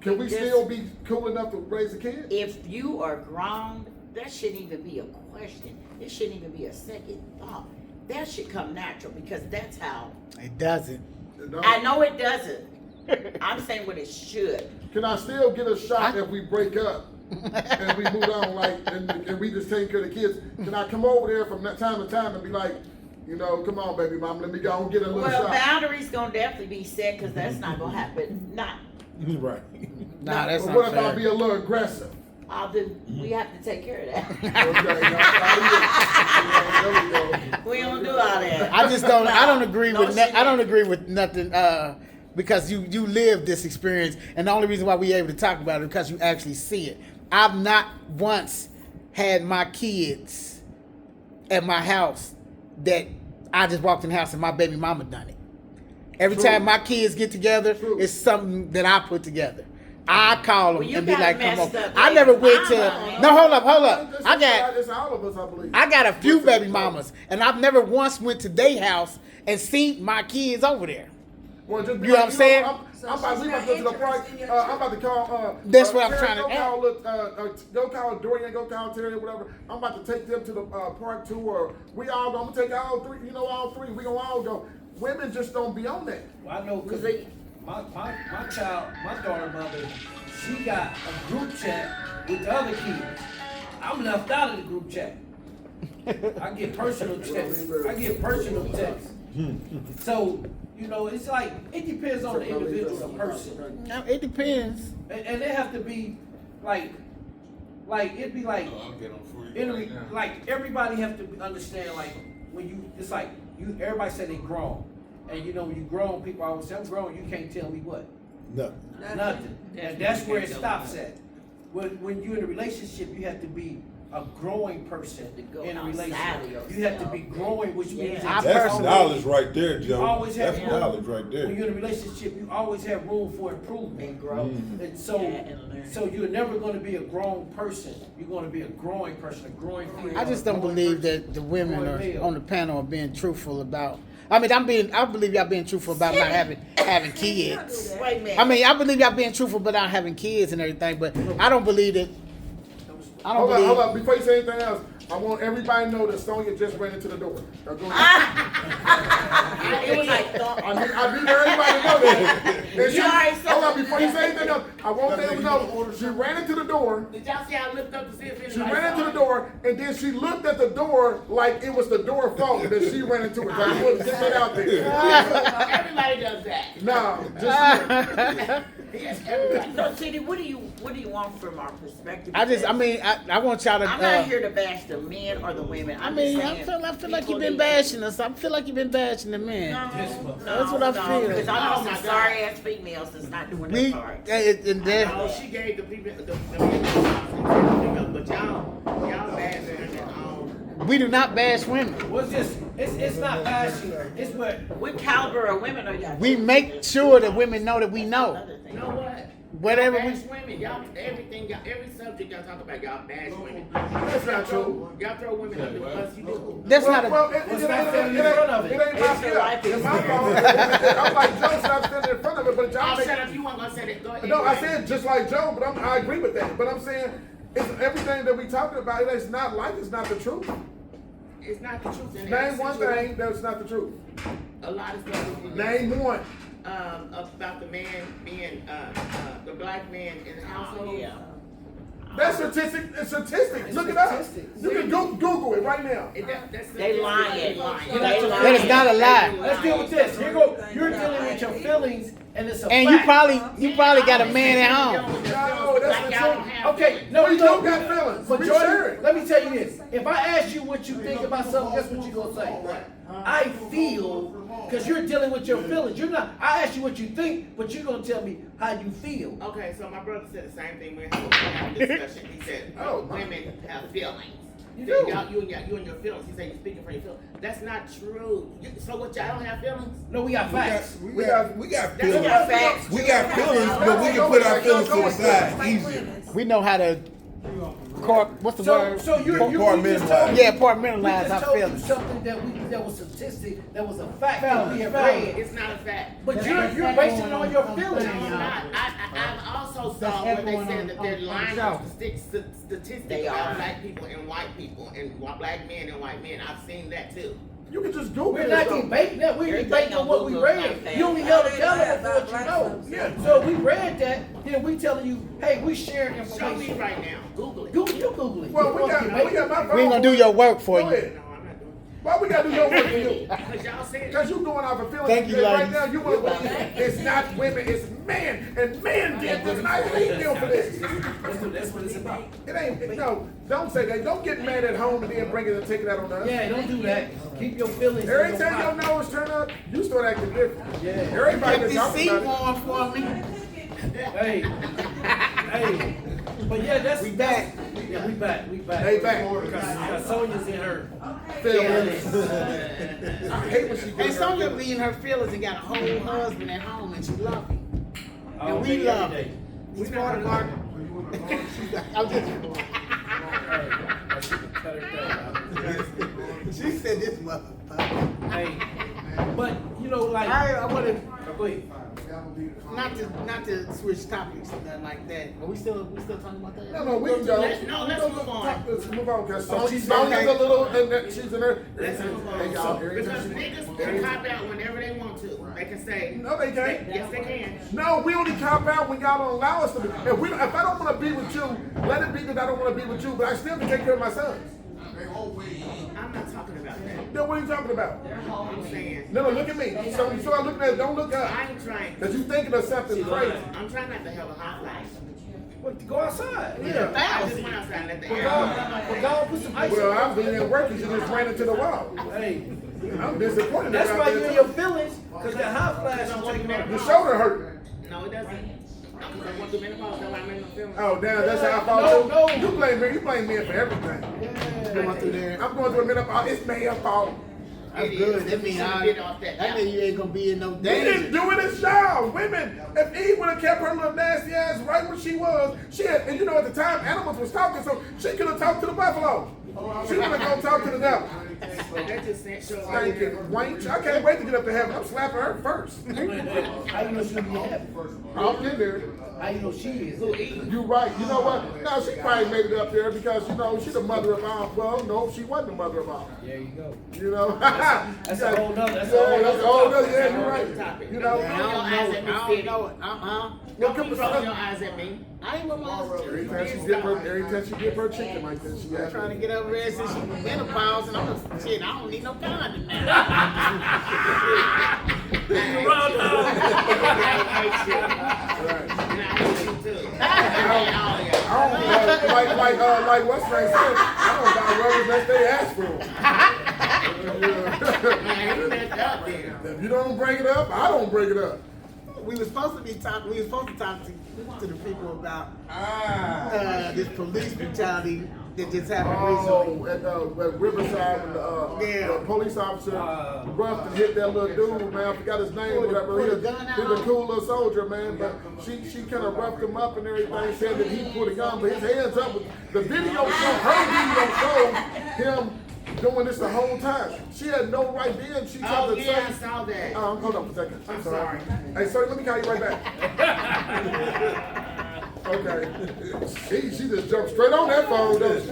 can we still be cool enough to raise a kid?
If you are grown, that shouldn't even be a question. It shouldn't even be a second thought. That should come natural because that's how.
It doesn't.
No.
I know it doesn't. I'm saying what it should.
Can I still get a shot if we break up and we move on, like, and we just take care of the kids? Can I come over there from time to time and be like, come on, baby mom, let me go and get a little shot?
Boundaries gonna definitely be set because that's not gonna happen. Not.
Right. Nah, that's
But
not
what
fair.
if I be a little aggressive?
We have to take care of that.
Okay,
We don't do all that.
I just don't. I don't agree
No,
with. I don't agree with nothing. Because you live this experience, and the only reason why we able to talk about it is because you actually see it. I've not once had my kids at my house that I just walked in the house and my baby mama done it. Every time my kids get together, it's something that I put together. I call them and be like, "Come on." I never went to. No, hold up.
It's all of us, I believe.
I got a few baby mamas, and I've never once went to their house and seen my kids over there.
Well, just be
You know what I'm saying?
I'm about to go to the park. I'm about to call.
That's what I'm
Terry,
trying to
go call Dorian, go call Terry, whatever. I'm about to take them to the park too, or we all gonna take all three. All three. We gonna all go. Women just don't be on that.
Well, I know because my daughter mother, she got a group chat with the other kids. I'm left out of the group chat. I get personal texts. So, it's like, it depends on the individual person.
No, it depends.
And they have to be, like it'd be like, everybody have to understand, like, it's like, everybody say they grown. And when you grown, people always say, I'm grown, you can't tell me what? Nothing. And that's where it stops at. When you're in a relationship, you have to be a growing person in a relationship. You have to be growing, which means
that's knowledge right there, Joe.
Always have
That's knowledge right there.
When you're in a relationship, you always have room for improvement and growth. And so you're never going to be a grown person. You're going to be a growing person, a growing female.
I just don't believe that the women on the panel are being truthful about. I believe y'all being truthful about not having kids.
Wait a minute.
I believe y'all being truthful about not having kids and everything, but I don't believe that.
Hold up. Before you say anything else, I want everybody to know that Sonya just ran into the door. Now go ahead.
It was like,
I need everybody to know that. And hold up, before you say anything else, I want them to know she ran into the door.
Did y'all see I looked up to see if
She ran into the door, and then she looked at the door like it was the door fault that she ran into it. So I just want to get that out there.
Everybody does that.
No, just
Yes, everybody.
So, City, what do you want from our perspective?
I want y'all to.
I'm not here to bash the men or the women.
I feel like you've been bashing us. I feel like you've been bashing the men. That's what I feel.
Because I know some sorry ass females that's not doing their part.
She gave the people the men, but y'all bad women.
We do not bash women.
Well, it's not bashing. It's
what caliber of women are y'all?
We make sure that women know that we know.
You know what?
Whatever
y'all bash women, every subject y'all talk about, y'all bash women.
That's not true.
Y'all throw women under the bus. You do.
That's not a.
it ain't my fault. It's my fault. I'm like Joe, so I'm standing in front of it, but y'all
I'll
make
shut up. You weren't gonna say that. Go ahead.
No, I said just like Joe, but I agree with that. But I'm saying it's everything that we talking about. It's not the truth.
It's not the truth.
Name one thing that's not the truth.
A lot of stuff.
Name one.
About the man being the black man in the household.
Yeah.
That's statistics. Look it up. You can Google it right now.
They lying.
That is not a lie.
Let's deal with this. You're dealing with your feelings, and it's a
And
fact.
you probably got a man at home.
No, that's the truth.
Okay, no,
We don't got feelings.
But
We
Jordan,
share it.
let me tell you this. If I ask you what you think about something, guess what you're gonna say? I feel, because you're dealing with your feelings. I ask you what you think, but you're gonna tell me how you feel.
Okay, so my brother said the same thing when we had a discussion. He said, women have feelings. You and your feelings. He said you're speaking from your feelings. That's not true. So what, y'all don't have feelings?
No, we got facts.
We got feelings.
Facts.
We got feelings, but we can put our feelings to the side easier.
We know how to what's the
So,
word?
so you just
Compartmentalize.
told me.
Yeah, compartmentalize
we just
our
told you
feelings.
something that was statistic, that was a fact that we have read.
It's not a fact.
But you're basing it on your
No,
feelings.
I'm not. I've also saw where they said that they're lying on statistics about black people and white people and black men and white men. I've seen that too.
You can just Google
We're
it.
not
though.
debating that. We're
Everything
debating on
on
what we
Google
read.
like that.
You only held
I read
accountable
that
for what
about
you know.
black
folks.
So if we read that, then we telling you, hey, we sharing
Show me
information.
right now. Google it.
Google, you Google it.
Well,
You
we got
supposed to debate.
my phone.
We ain't gonna do your work for
Go
you.
ahead.
No, I'm not doing
Why we gotta do your work for you?
it. Because y'all said it.
Because you going off of feelings.
Thank you,
right
ladies.
now, you want to believe it's not women, it's men. And men did this, and I hate them for this.
That's what it's about.
It ain't, no, don't say that. Don't get mad at home and then bring it and take it out on us.
Yeah, don't do that. Keep your feelings. in
Every
your
time your
pocket.
nose turn up, you start acting different.
Yeah.
Everybody
Keep
can
this
talk
seat
about
warm for me.
Hey, hey. But yeah, that's
We back.
Yeah, we back. We back.
They back.
Because Sonia's in her.
it. Feelings. I hate when she
And
gets
Sonya
her
be in her feelings and got a whole husband at home and she love him.
all
And we
day,
love
every
him.
day.
He's part of our. I'm just.
Hey, I should have cut her down.
She said this motherfucker.
Hey, but you know, like,
I want to.
go ahead.
Not to switch topics or nothing like that. Are we still talking about that?
No, we can go.
Let's move on.
Let's move on, because
Oh, she's
Sonya's
okay.
a little, and she's in her.
Let's move on.
Hey, y'all, every
Because
time she-
niggas can cop out whenever they want to. They can say,
No, they can't.
yes, they can.
No, we only cop out when y'all don't allow us to be. If I don't want to be with you, let it be that I don't want to be with you, but I still can take care of my sons.
I'm not talking about that.
Then what are you talking about?
I'm saying,
No, look at me. So you start looking at it, don't look up.
I ain't trying.
Because you thinking of something crazy.
I'm trying not to have a hot flash.
What, go outside.
Yeah.
I just went outside and let the
Well,
air.
go and put some ice
Well,
on.
I've been at work and you just ran into the wall.
Hey,
I'm disappointed.
that's
about
why
this.
you're in your feelings, because that hot flash is taking
Your
over.
shoulder hurt.
No, it doesn't. I'm going through menopause, that's why I'm in my feelings.
Oh, damn, that's how I fall
No,
too.
no.
You blame me for everything.
Going through there.
I'm going through a menopause. It's my fault.
That's
It
good.
is.
That means
You should've been off that.
that mean you ain't gonna be in no
He didn't
danger.
do it his job. Women, if Eve would have kept her little nasty ass right where she was, she had, and you know at the time animals was talking, so she could have talked to the buffalo. She would have gone talk to the devil.
But that just sent shows.
Thank you, wench. I can't wait to get up to heaven. I'm slapping her first.
How you know she'll be happy?
I'll get there.
How you know she is?
Who eat?
You right. You know what? No, she probably made it up there because, you know, she's the mother of all. Well, no, she wasn't the mother of all.
There you go.
You know?
That's a whole nother. That's a
Yeah,
whole
that's
nother
a whole
topic.
nother. Yeah, you're right. You know?
I don't know it.
What
Don't
could
keep rolling your eyes at me.
I ain't with my
Every time she dip her chicken like this, she got
trying to get over there since she was menopause and I'm a shit. I don't need no condom now.
Like what's friend said, I don't buy rubbers unless they ask for them. If you don't bring it up, I don't bring it up.
We were supposed to talk to the people about this police brutality that just happened recently.
At Riverside, when the police officer roughed and hit that little dude, man. I forgot his name, whatever. He's a cool little soldier, man. But she kind of roughed him up and everything. Said that he pulled a gun, but his hands up. The video showed, her video showed him doing this the whole time. She had no right then. She tried to
I
say.
saw that.
Hold on for a second.
I'm sorry.
Hey, sorry, let me call you right back. Okay. She just jumped straight on that phone, don't she?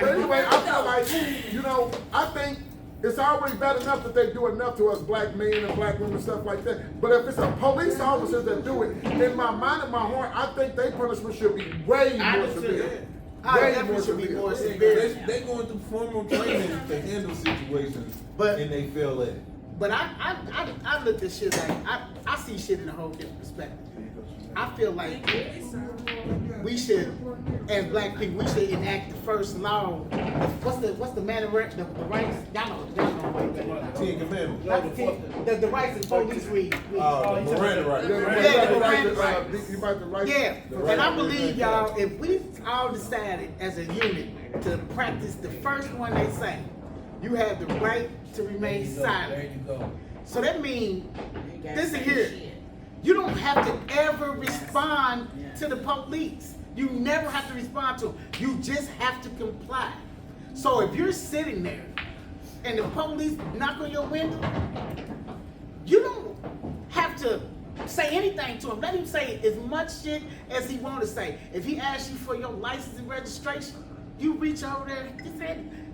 But anyway, I feel like, you know, I think it's already bad enough that they do enough to us black men and black women and stuff like that. But if it's a police officer that do it, in my mind and my heart, I think their punishment should be way more severe.
I definitely should be more severe.
They going through formal training to handle situations,
But-
and they fail at it.
But I look at shit like I see shit in a whole different perspective. I feel like we should, as black people, we should enact the first law. What's the man the rights? Y'all know what that is.
Ten Commandments.
The rights of police read.
Miranda rights.
You might the right.
Yeah, and I believe y'all, if we all decided as a unit to practice the first one they say, you have the right to remain
There
silent.
you go.
So that means, listen here, you don't have to ever respond to the police. You never have to respond to them. You just have to comply. So if you're sitting there and the police knock on your window, you don't have to say anything to him. Let him say as much shit as he want to say. If he asks you for your license and registration, you reach over there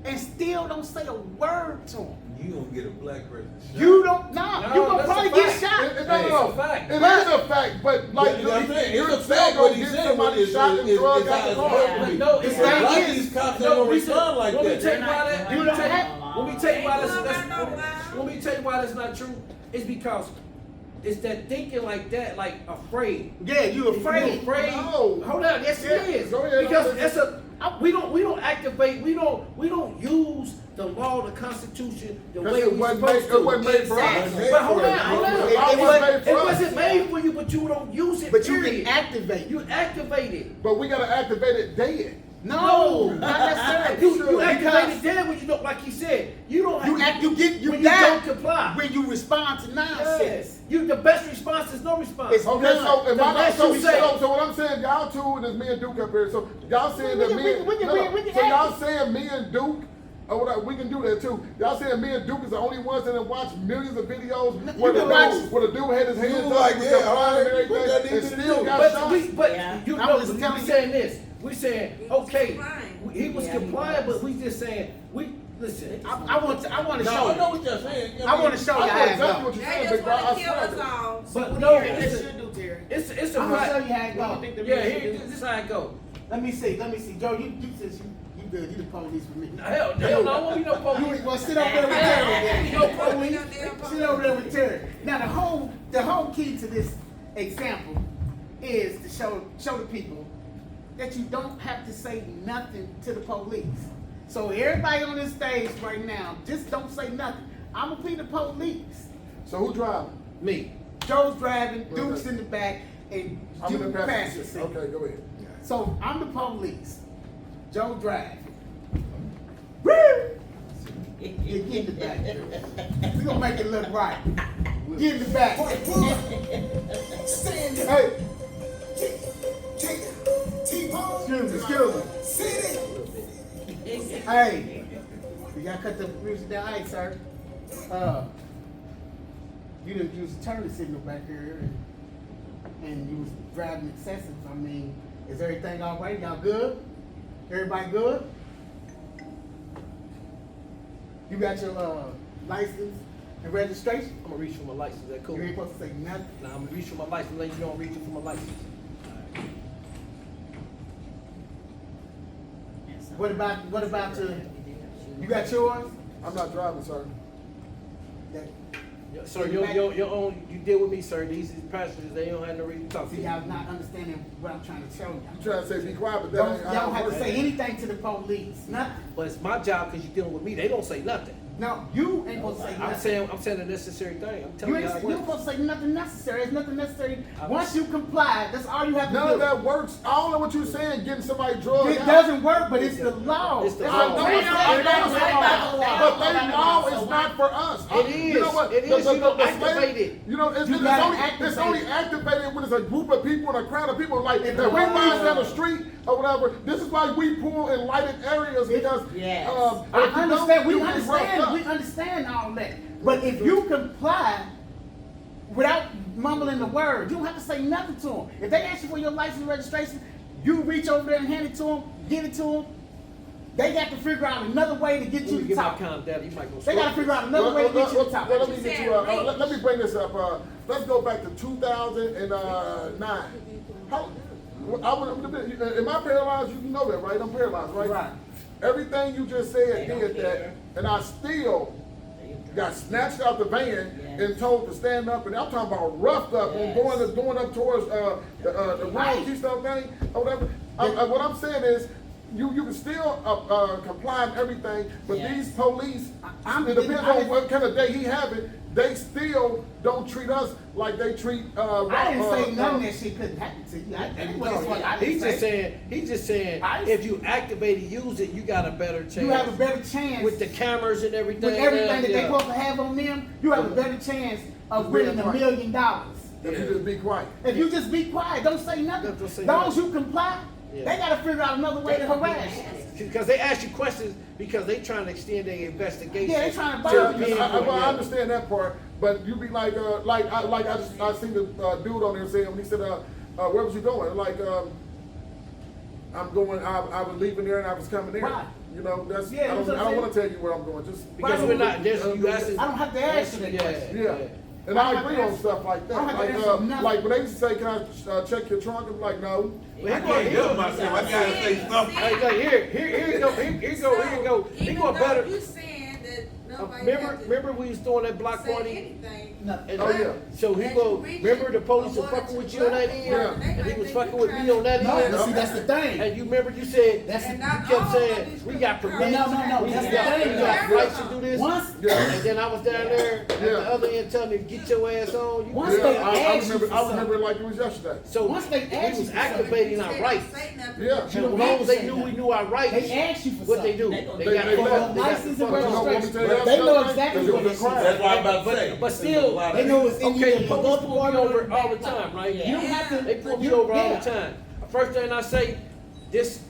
and still don't say a word to him.
You gonna get a black person shot.
You don't know.
No,
You gonna
that's
probably
a
get
fact.
shot.
It,
Hey,
no,
it's a fact.
It is a fact, but like
You know what I'm saying?
you're
It's a
still
fact
gonna
what he's
get
saying
somebody
is-
shot and
is-
drugged
is
out
how
the
it's
car.
supposed to be.
No, it's
The thing
not.
is-
These cops
No,
ain't gonna
we said-
respond like
let me
that.
tell you why that.
You
Let me
don't
tell you-
have-
let me tell you why
Ain't no
that's. Let me tell you why that's not true. It's because it's that thinking like that, like afraid.
Yeah, you afraid.
You afraid?
No.
Hold on, yes
Yeah,
it is.
go ahead.
Because we don't activate. We don't use the law, the Constitution, the way
It
we
wasn't
supposed
made-
to.
it wasn't made for us.
Exactly.
But hold on.
It
It wasn't made for you, but you don't use it.
But you
period.
can activate.
You activate it.
But we gotta activate it dead.
No, not necessarily.
You activate
Because
it then when you don't, like he said, you don't have
you act, you get, you
when
die
you don't comply.
when you respond to nonsense.
Yes. You the best response is no response.
It's
Okay,
none.
so if
The
I
less
so,
you say-
so what I'm saying, y'all two, and it's me and Duke up here. So y'all saying that
We can-
me and
we can-
no,
we can
so y'all
act.
saying me and Duke. Oh, whatever, we can do that too. Y'all saying me and Duke is the only ones that have watched millions of videos where the
can watch-
dude had his hands
You
up
like,
and
yeah,
was complying
all
and
right, what that
everything, and
need to
still
do?
got
But
shot.
Yeah.
you
I'm
know,
just
we
telling you.
saying this. We saying okay,
complying.
he was
Yeah, he
compliant,
was.
but we just saying we listen.
I want to
No,
show
I know
you.
what you're saying.
I want to show you
I know
how it
exactly
goes.
what you're
They
saying,
just
big bro.
want
I
to kill
swear
us
to you.
all.
But no,
They
it's
should do, Terry.
a
I'm gonna show
fact.
you how it
What do you
goes.
think the
Yeah,
men should
here,
do?
this is how it go.
Let me see. Joe, you said you good. You the police for me.
Hell no, I won't be no police.
Well, sit over there with Terry.
No police.
Sit over there with Terry. Now the whole key to this example is to show the people that you don't have to say nothing to the police. So everybody on this stage right now, just don't say nothing. I'm gonna be the police.
So who driving?
Me.
Joe's driving, Duke's in the back, and
I'm in
Duke
the passenger
passenger
seat.
seat.
Okay, go ahead.
So I'm the police. Joe driving. Woo! You get in the back, Joe. We gonna make it look right. Get in the back. Hey. Excuse me. Hey, you gotta cut the music down, hey, sir. You didn't use the turn signal back here, and you was driving excessive. I mean, is everything all right? Y'all good? Everybody good? You got your license and registration?
I'm gonna reach for my license. Is that cool?
You ain't supposed to say nothing.
Nah, I'm gonna reach for my license. Let you know I'm reaching for my license.
What about your? You got yours?
I'm not driving, sir.
Sir, your own. You deal with me, sir. These passengers, they don't have no reason to talk to
See,
you.
y'all not understanding what I'm trying to show you.
You trying to say be quiet, but that
Don't,
ain't how
y'all
it
have to
works.
say anything to the police. Nothing.
But it's my job because you're dealing with me. They don't say nothing.
No, you ain't supposed to say nothing.
I'm saying a necessary thing. I'm
You
telling
ain't
you how it
you ain't
works.
supposed to say nothing necessary. There's nothing necessary. Once you comply, that's all you have to
None
do.
of that works. I don't know what you're saying, getting somebody drugged
It
out.
doesn't work, but it's the law.
It's the
I
law.
know it's not,
It ain't the law.
but they law is not for us.
It
You know
is.
what?
It is. You don't activate it.
You know, it's
You gotta
only
activate it.
activated when it's a group of people and a crowd of people. Like if we
the
ride
law.
down the street or whatever, this is why we pull in lighted areas because
Yes.
I
if you don't,
understand. We
you'll get roughed
understand.
up.
We understand all that. But if you comply without mumbling the word, you don't have to say nothing to them. If they ask you for your license and registration, you reach over there and hand it to them, give it to them. They got to figure out another way to get
Let
you
me
to
get my
talk.
calm down. You might go.
They got to figure out another way to get you to talk.
Let me get you. Let me bring this up. Let's go back to 2009. How? Am I paralyzed? You know that, right? I'm paralyzed, right?
Right.
Everything you just said did that, and I still got snatched out the van and told to stand up. And I'm talking about roughed up and going up towards the wrong Keystone thing or whatever. What I'm saying is, you can still comply and everything, but these police, it depends on what kind of day he having. They still don't treat us like they treat.
I didn't say none of that shit couldn't happen to you.
He's just saying, if you activate and use it, you got a better chance.
You have a better chance
with the cameras and everything.
with everything that they're supposed to have on them. You have a better chance of winning $1 million.
If you just be quiet.
If you just be quiet, don't say nothing.
Don't say
As long as you comply, They got to figure out another way to harass you.
Because they ask you questions because they trying to extend their investigation.
Yeah, they trying to
Yeah,
buy you.
I understand that part, but you be like I seen the dude on there saying when he said, where was you going? Like, I'm going. I was leaving there and I was coming there.
Right.
You know, that's.
Yeah,
I don't
that's what I'm
want to tell you where I'm going. Just
Because we're not. You asking.
I don't have to ask you that question.
yeah. And I agree on stuff like that.
I don't have to answer nothing.
Like when they say, "Can I check your trunk?" I'm like, "No."
Well,
I can't help myself. I gotta say something.
Here you go. He going better.
You saying that nobody
Remember we was doing that block
say
party?
anything.
And,
Oh, yeah.
So he go. Remember the police were fucking with you on that end,
Yeah.
and he was fucking with me on that
No,
end.
but see, that's the thing.
And you remember you said
That's
you
And not
kept
all
saying
of these
we got
people-
permission.
No,
we
that's the
got
thing.
rights to do this.
Once,
And then I was down there at the
Yeah.
other end telling him get your ass on. You
Once
Yeah,
they
I
ask you
remember.
for
I remember it
something.
like it was yesterday.
So
Once they
we
ask you
was
for
activating our
Say
rights.
nothing.
Yeah.
You don't
As long
have
as
to
they
say
knew we
nothing.
knew our rights,
They ask you for
what they do?
something.
They
They
got
left.
they got-
License and
Fuck, you know what
registration.
I'm saying?
They know
That's
exactly
because
what
it
it
was a crime.
That's what I'm about to say.
But still,
They know it's in
okay,
you.
the police pull me over all the time, right?
Yeah.
You don't have to.
They pull me
you-
over all
yeah.
the time. First thing I say, this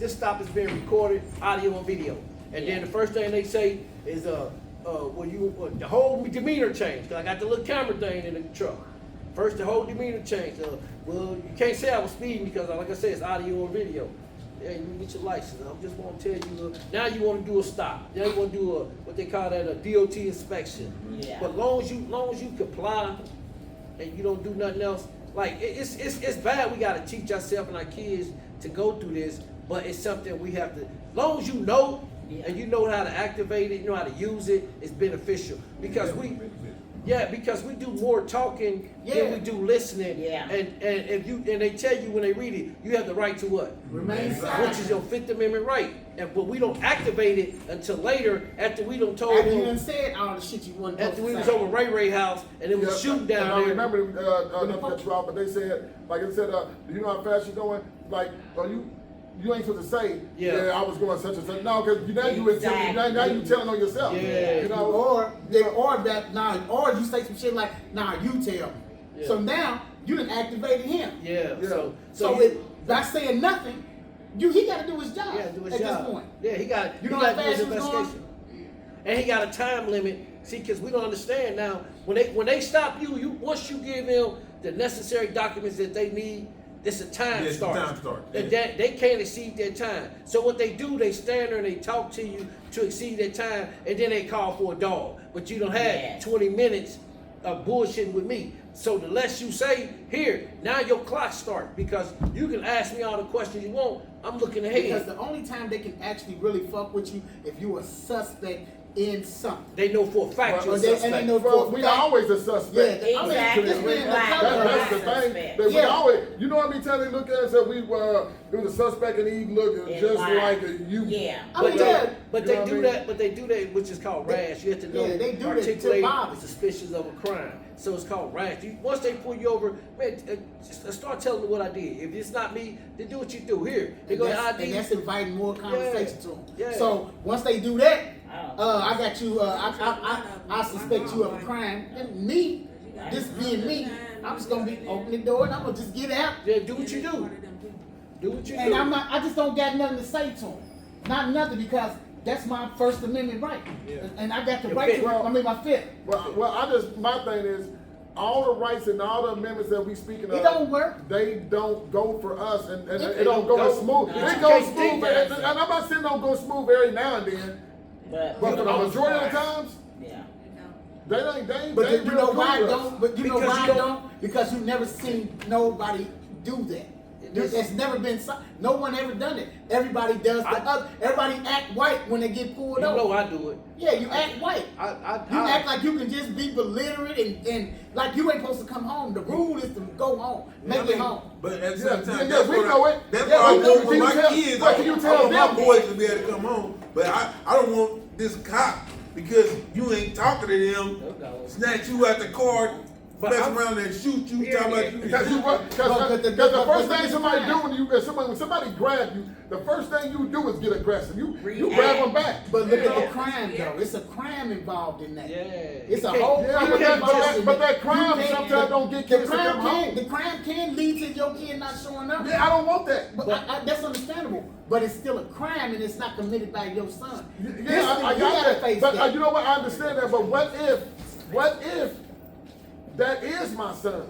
stop is being recorded, audio and video. And then the first thing they say is the whole demeanor change. 'Cause I got the little camera thing in the truck. First, the whole demeanor change. Well, you can't say I was speeding because, like I said, it's audio and video. Yeah, you get your license. I just want to tell you. Now you want to do a stop. Now you want to do what they call that a DOT inspection.
Yeah.
But long as you comply and you don't do nothing else, like it's bad. We got to teach ourselves and our kids to go through this, but it's something we have to. Long as you know and you know how to activate it, you know how to use it, it's beneficial because because we do more talking than we do listening.
Yeah.
And they tell you when they read it, you have the right to what?
Remain silent.
Which is your Fifth Amendment right. But we don't activate it until later after we don't told
After you
them.
done said all the shit you wanted
After we
to
was
say.
over Ray house and it was shooting down
and
there.
I remember, not to cut you off, but they said, like it said, do you know how fast you're going? Like, you ain't supposed to say,
Yeah.
I was going such and such. No, because now
Exactly.
now you telling on yourself.
Yeah.
You know,
Or you say some shit like, nah, you tell me.
Yeah.
So now you done activated him.
Yeah.
Yeah.
So by saying nothing, he got to do his job.
Yeah, do his
at
job.
this point.
Yeah, he got.
You know
he
how
got to do his
fast he was going?
investigation. And he got a time limit. See, because we don't understand now. When they stop you once you give them the necessary documents that they need, it's a time
Yes,
start.
time start.
And that they can't exceed their time. So what they do, they stand there and they talk to you to exceed their time, and then they call for a dog. But you don't have
Yes.
20 minutes of bullshitting with me. So the less you say, here, now your clock start because you can ask me all the questions you want. I'm looking ahead.
Because the only time they can actually really fuck with you if you a suspect in something.
They know for a fact you're a
Or they- and
suspect.
they know
well,
for a
we
fact-
always a suspect.
Yeah,
Exactly.
this man
Right.
That's the thing.
Suspect.
That we
Yeah.
always, you know what I mean? Telling look at us that we it was a suspect and he looked
And
just
lie.
like you.
Yeah.
I mean, yeah.
But
You
they
know what I
do
mean?
that. But they do that, which is called rash. You have to know
Yeah, they do that to
articulate
Bobby.
suspicions of a crime. So it's called rash. Once they pull you over, man, just start telling them what I did. If it's not me, then do what you do. Here, they go to ID.
And that's inviting more conversation to them.
Yeah.
So once they do that,
Oh.
I got you. I suspect you of a crime. And me, this being me, I'm just gonna be open the door and I'm gonna just get out.
Yeah, do what you do. Do what you
And
do.
I just don't got nothing to say to them. Not nothing because that's my First Amendment right.
Yeah.
And I got the
Your
right
fifth.
to, my fifth.
Well, my thing is, all the rights and all the amendments that we speaking of,
It don't work.
They don't go for us, and
It
it don't go as smooth.
No.
It goes
You can't
smooth,
think
and I'm not saying don't go smooth every now and then,
But
but for the majority of the times,
yeah.
they ain't.
But
they
you
real
know
good
why
with us.
don't? But you know
Because
why
you
don't? Because you never seen nobody do that. There's never been no one ever done it. Everybody does the other. Everybody act white when they get pulled
You
over.
know I do it.
Yeah, you act white. You
I
act like you can just be belligerent and like you ain't supposed to come home. The rule is to go home, make it home.
But at the
Yeah,
same time,
yeah,
that's
we
what
know
I,
it.
that's
Yeah,
what I
but
want
can
for
you
my
tell-
kids.
but can you
I
tell
want my
them?
boys to be able to come home. But I don't want this cop because you ain't talking to them, snatch you out the car mess around and shoot you, talking about you.
Because the first thing somebody do when somebody grab you, the first thing you do is get aggressive. You grab them back.
But look at the crime though. It's a crime involved in that.
Yeah.
It's a whole
but that crime sometimes don't get kids to come home.
The crime can lead to your kid not showing up.
Yeah, I don't want that.
But that's understandable. But it's still a crime and it's not committed by your son.
Yeah, I got that. But you know what? I understand that. But what if that is my son?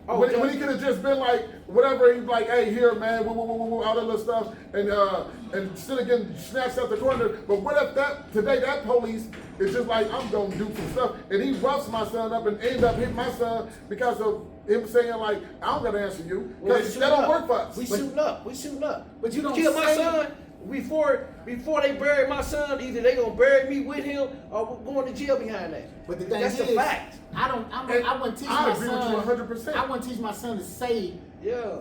Oh,
when he could have just been like, whatever, he's like, hey, here, man, all that little stuff, and instead of getting snatched out the corner. But what if that police is just like, I'm gonna do some stuff, and he roughs my son up and end up hitting my son because of him saying like, I don't gotta answer you, because that don't work for us.
We shooting up.
But you don't
kill my
say-
son before they bury my son. Either they gonna bury me with him or we're going to jail behind that.
But the thing
that's
is,
a fact.
I wouldn't teach
I
my
agree
son.
with you 100%.
I wouldn't teach my son to say.
Yeah.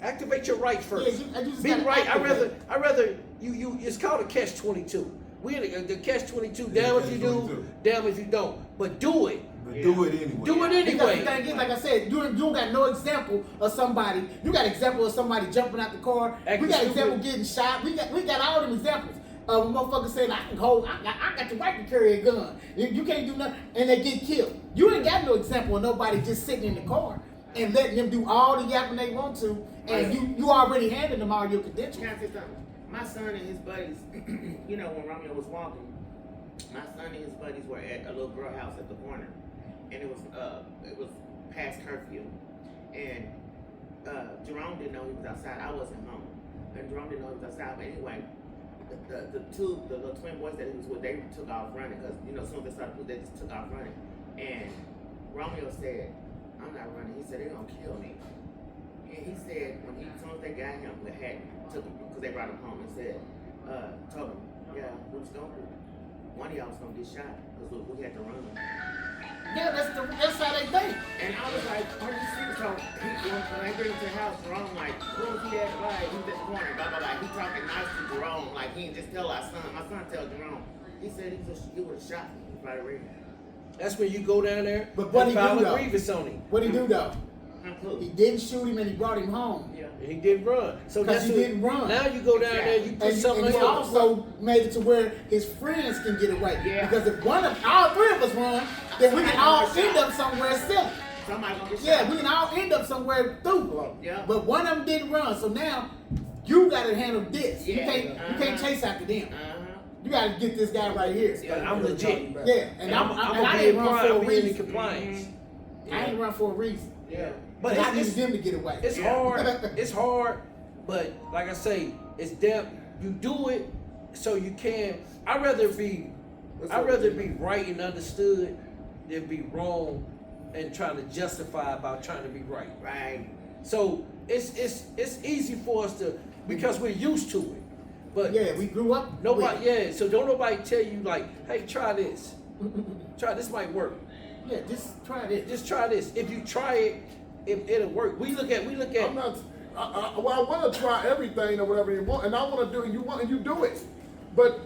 Activate your rights first.
Yeah, you just
Be
gotta
right.
activate.
I rather you. It's called a catch-22. We in the catch-22. Damn if you do, damn if you don't. But do it.
But do it anyway.
Do it
Because the
anyway.
thing is, like I said, you got no example of somebody. You got example of somebody jumping out the car.
Acting
We got
stupid.
example getting shot. We got all them examples. Motherfuckers saying I got the right to carry a gun. You can't do nothing, and they get killed. You ain't got no example of nobody just sitting in the car and letting them do all the yapping they want to, and you already handed them all your credentials.
Can I say something? My son and his buddies, you know, when Romeo was walking, my son and his buddies were at a little girl house at the corner, and it was past curfew, and Jerome didn't know he was outside. I wasn't home, and Jerome didn't know he was outside. But anyway, the little twin boys that he was with, they took off running because as soon as they started, they just took off running, and Romeo said, "I'm not running." He said, "They're gonna kill me." And he said, as soon as they got him, took him because they brought him home and said, told him, "Yeah, we was gonna do. One of y'all was gonna get shot because we had to run."
Yeah, that's how they think.
And I was like, "Are you serious?" So when I bring him to the house, Jerome like, "Who was he at? Right, he was at the corner." Blah blah blah. He talking nice to Jerome, like he didn't just tell our son. My son tell Jerome. He said he would have shot me by the ring.
That's when you go down there
But what
and
he
file
do,
a
though?
grievance on him.
What he do though?
Cool.
He didn't shoot him and he brought him home.
Yeah.
And he didn't run. So
Because
that's
he
what,
didn't run.
Now you go down there, you put
And
something
he
else.
also made it to where his friends can get away.
Yeah.
Because if all three of us run, then we can all end up somewhere silly.
Somebody gonna get shot.
Yeah, we can all end up somewhere through.
Yeah.
But one of them didn't run, so now you got to handle this.
Yeah.
You can't chase after them.
Uh-huh.
You got to get this guy right here.
But I'm legit.
Yeah, and
I'm
I
gonna be
didn't run for a
in
reason.
compliance.
I ain't run for a reason.
Yeah.
But
I needed
it's,
them to get away.
it's hard. It's hard. But like I say, it's damn. You do it so you can. I'd rather be right and understood than be wrong and trying to justify about trying to be right.
Right.
So it's easy for us to because we're used to it. But
Yeah, we grew up.
nobody.
with it.
Yeah. So don't nobody tell you like, hey, try this. Try this might work.
Yeah, just try this.
Just try this. If you try it, it'll work. We look at.
I'm not. I want to try everything or whatever you want, and I want to do. And you do it, but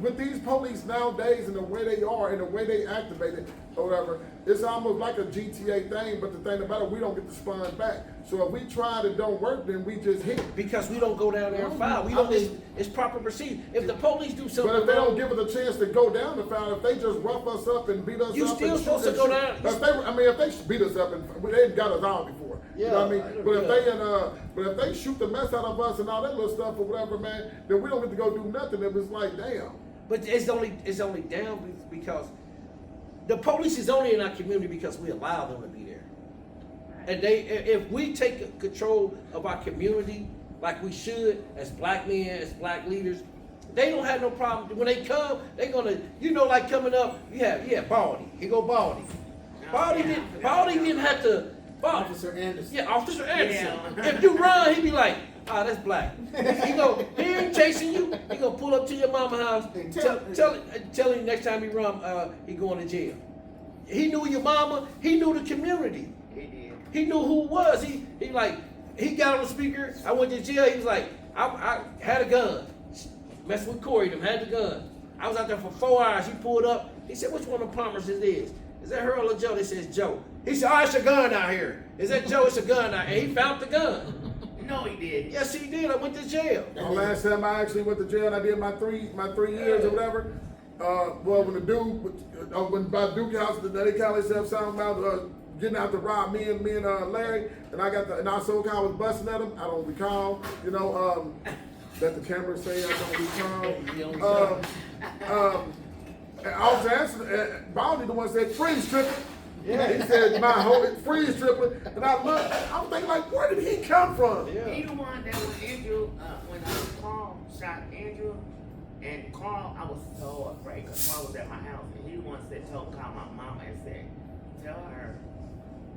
with these police nowadays and the way they are and the way they activate it or whatever, it's almost like a GTA thing. But the thing about it, we don't get the spawn back. So if we try it, it don't work, then we just hit.
Because we don't go down there and file. We don't. It's proper procedure. If the police do something
But if they
wrong,
don't give us a chance to go down the foul, if they just rough us up and beat us
You
up,
still
and
supposed
shoot
to go
and
down.
shoot- if they beat us up and they got us all before, you know what I
Yeah,
mean. But if they shoot the mess out of us and all that little stuff or whatever, man, then we don't get to go do nothing. It was like, damn.
but it's only down because the police is only in our community because we allow them to be there. And if we take control of our community like we should, as black men, as black leaders, they don't have no problem. When they come, they're gonna, like coming up, you have Baldy. Here go Baldy. Baldy didn't have to.
Officer Anderson.
Yeah, Officer Anderson.
Yeah.
If you run, he be like, that's black. He ain't chasing you. He gonna pull up to your mama's house. Tell him next time he run, he going to jail. He knew your mama. He knew the community.
He did.
He knew who it was. He got on the speaker. I went to jail. He was like, I had a gun. Messing with Corey, them had the gun. I was out there for 4 hours. He pulled up. He said, which one of the plumbers is this? Is that Earl or Joe? They said it's Joe. He said, oh, it's a gun out here. Is that Joe? It's a gun out here. And he found the gun.
No, he did.
Yes, he did. I went to jail.
The last time I actually went to jail, and I did my three years or whatever. Well, when the dude, when by Duke House, they call themselves something about getting out to rob me and Larry, and I so-called was busting at him. I don't recall, that the camera say I don't recall. And Officer Anson, Baldy, the one said freeze tripping. Yeah, he said my whole freeze tripping, and I looked. I was thinking like, where did he come from?
Yeah.
He the one that was Andrew when Carl shot Andrew, and Carl, I was so afraid because Carl was at my house, and he the one that called my mama and said, "Tell her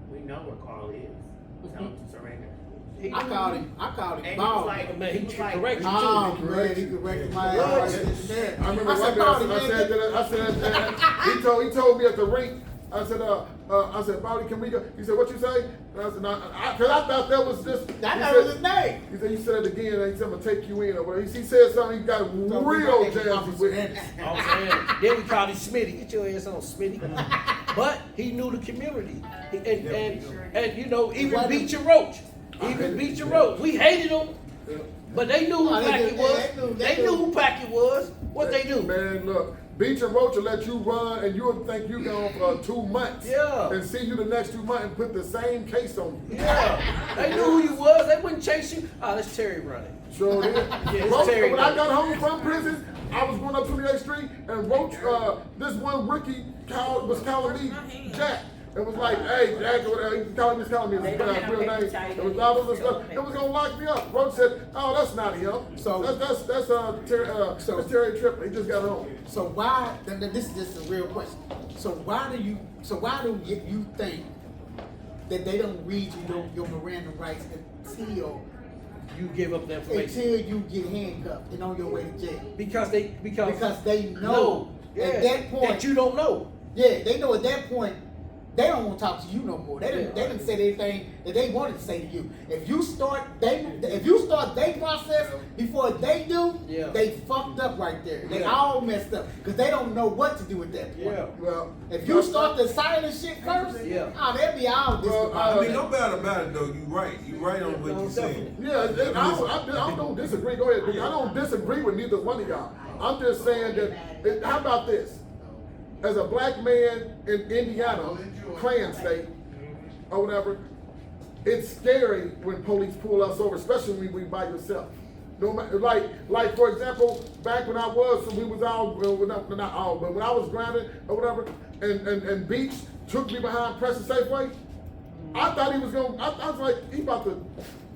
we know where Carl is. Tell him to surrender."
I called him
And he was
bald.
like,
Man, he
was like,
corrected you
Oh,
too.
man, he corrected my ass right there.
I remember
I said,
one day
Baldy,
I said that he told me at the rink. I said, Baldy, can we go? He said, what you say? And I said, no, because I thought that was just.
That was his name.
He said, you said it again, and he said, I'm gonna take you in or whatever. He said something. He got real jazzy with it.
Then we called him Smitty. Get your ass on, Smitty. But he knew the community, and even Beach and Roach. Even Beach and Roach. We hated him, but they knew who Packard was. They knew who Packard was. What they do?
Man, look. Beach and Roach will let you run, and you'll think you're gone for 2 months.
Yeah.
And see you the next 2 months and put the same case on you.
Yeah. They knew who you was. They wouldn't chase you. Oh, that's Terry running.
Sure did.
it's
Roach,
Terry
when I
running.
got home from prison, I was going up 28th Street, and Roach, this one Ricky was calling me Jack. It was like, hey, Jack, or whatever. He was calling me his real name. It was all this stuff. It was gonna lock me up. Roach said, "Oh, that's not him.
So
that's Terry Triplett. He just got home."
So why? This is just a real question. So why do you think that they don't read your Miranda rights until
You give up the information.
you get handcuffed and on your way to jail?
Because they
know at that point
that you don't know.
Yeah, they know at that point they don't want to talk to you no more. They didn't say anything that they wanted to say to you. If you start their process before they do, they fucked up right there. They all messed up because they don't know what to do at that point.
Yeah.
Well,
If you start the silent shit first, they'll be all this.
I mean, no doubt about it though. You right. You right on what you saying.
Yeah, I don't disagree. Go ahead. I don't disagree with neither one of y'all. I'm just saying that. How about this? As a black man in Indiana, Klan state, or whatever, it's scary when police pull us over, especially when we by yourself. No matter, like for example, back when I was, we was all, not all, but when I was grounded or whatever, and Beach took me behind Preston Safeway, I thought he was going. I was like, he about to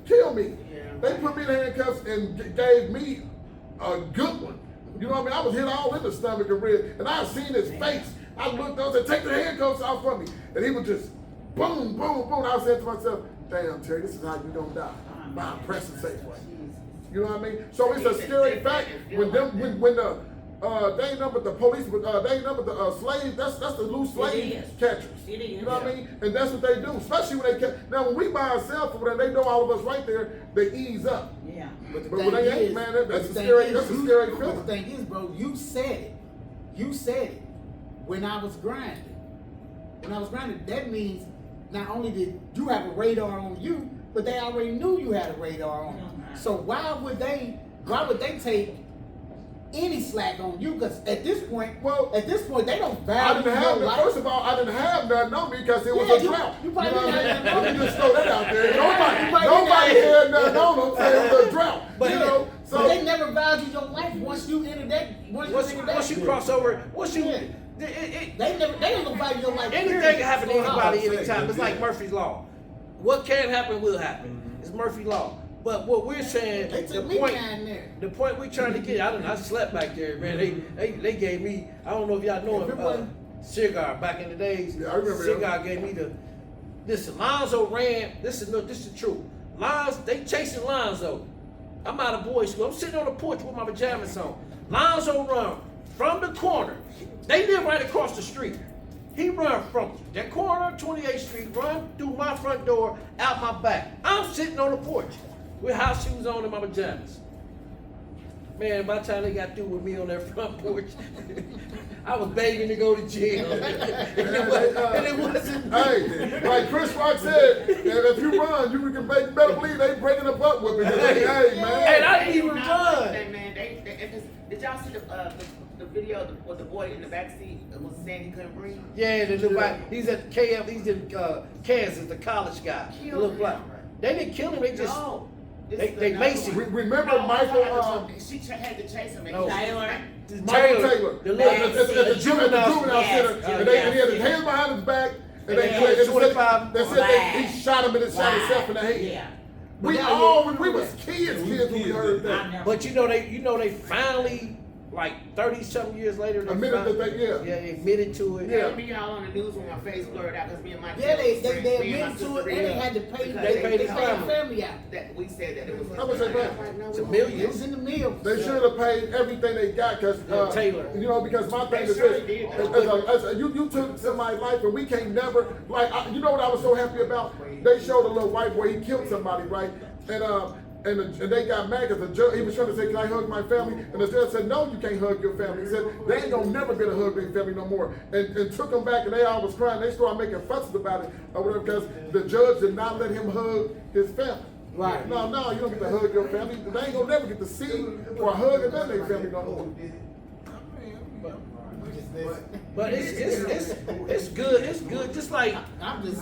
kill me. They put me in handcuffs and gave me a good one. You know what I mean? I was hit all in the stomach and rib, and I seen his face. I looked up and said, take the handcuffs off from me. And he was just boom, boom, boom. I said to myself, damn, Terry, this is how you don't die. By pressing Safeway. You know what I mean? So it's a scary fact when the they ain't numbered the police, they ain't numbered the slaves. That's the loose slave catchers.
It is.
You know what I mean? And that's what they do, especially when they catch. Now when we by ourselves, when they know all of us right there, they ease up.
Yeah.
But when they ain't, man, that's a scary feeling.
But the thing is, bro, you said it when I was grinding. When I was grinding, that means not only did you have a radar on you, but they already knew you had a radar on you. So why would they take any slack on you? Because at this point, they don't value your life.
First of all, I didn't have nothing on me because it was a drought.
You probably
know what I
didn't
mean?
have
Let me just throw that out there.
Nobody
Nobody had nothing on them because it was a drought.
But,
you know,
so they never value your life once you enter that.
Once you cross over,
they don't value your life.
Anything can happen to anybody anytime. It's like Murphy's Law. What can happen will happen. It's Murphy's Law. But what we're saying, the point we're trying to get, I slept back there, man. They gave me, I don't know if y'all know him, Cigar back in the days.
Yeah, I remember
Cigar gave me Lonzo ran, this is the truth. They chasing Lonzo. I'm out of boys' school. I'm sitting on the porch with my pajamas on. Lonzo run from the corner. They live right across the street. He run from that corner, 28th Street, run through my front door, out my back. I'm sitting on the porch with house shoes on and my pajamas. Man, by the time they got through with me on that front porch, I was begging to go to jail. and it wasn't.
Hey, like Chris Rock said, if you run, you can better believe they breaking up with me. Hey, man.
And I didn't even run.
Man, did y'all see the video with the boy in the back seat was saying he couldn't breathe?
Yeah, the little guy, he's at KF, he's in Kansas, the college guy. The little black. They didn't kill him, they just they maced him.
Remember Michael?
She had to chase him.
No.
Michael Taylor.
The little
At the juvenile center, and he had his hands behind his back, and they said he shot him and then shot himself in the head.
Yeah.
We was kids when we heard that.
But you know they finally, like 30-something years later, they
Admitted
finally,
that
they admitted to it.
Yeah, me all on the news when my face blurred out because me and my
Yeah, they
me and my
admitted to
sister
it, and they
read
had to pay.
because
They paid his
family out.
that we said that it was.
How much they paid?
It's a
It
million.
was in the mill.
They should have paid everything they got because
Taylor.
you know, because my thing is
surely
this:
did.
you took somebody's life and we can't never you know what I was so happy about? They showed a little white boy, he killed somebody, right? And they got mad because the judge, he was trying to say, can I hug my family? And the judge said, no, you can't hug your family. He said, they ain't gonna never get a hug their family no more. And took them back and they all was crying. They started making fusses about it or whatever because the judge did not let him hug his family.
Right.
No, you don't get to hug your family. They ain't gonna never get to see or hug and then their family no more.
But it's good. It's good. Just like
I'm just.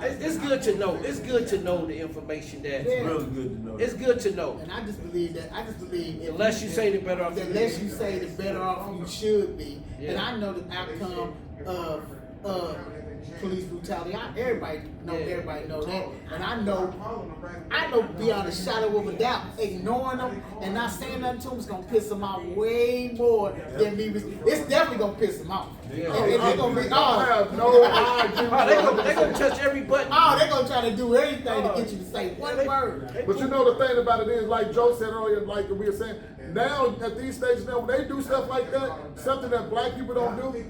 it's good to know. It's good to know the information that.
Yeah.
Really good to know.
It's good to know.
And I just believe that.
The less you say, the better off.
The less you say, the better off you should be.
Yeah.
And I know the outcome of police brutality. Everybody know that. And I know beyond a shadow of a doubt, ignoring them and not saying nothing to them is gonna piss them off way more than me. It's definitely gonna piss them off.
Yeah.
And they're gonna be
I have no idea.
They gonna touch every button.
they're gonna try to do anything to get you to say one word.
But you know the thing about it is, like Joe said earlier, like we were saying, now at these stages now, when they do stuff like that, something that black people don't do,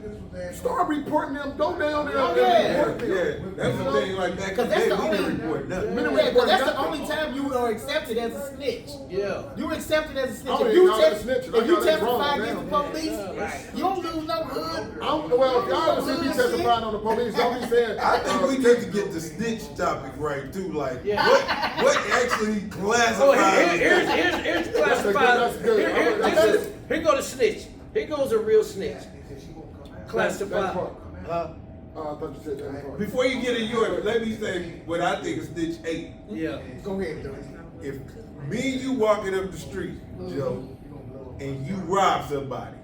start reporting them, go down there and report them.
Yeah, that's the thing like that.
Because that's the only
report nothing.
Yeah, 'cause that's the only time you are accepted as a snitch.
Yeah.
You accepted as a snitch.
Oh,
If you,
yeah,
test,
snitching.
if you
That's
testify
wrong
against the
now.
police, you don't lose no hood.
Well, if y'all ever see me testifying on the police, don't be saying.
I think we need to get the snitch topic right too. Like,
Yeah.
what actually classifies?
Oh, here's classified.
That's good.
Here go the snitch. Here goes a real snitch. Classified.
I thought you said that.
Before you get in yours, let me say what I think a snitch ain't.
Yeah.
Go ahead, Doug.
If me and you walking up the street, Joe, and you rob somebody,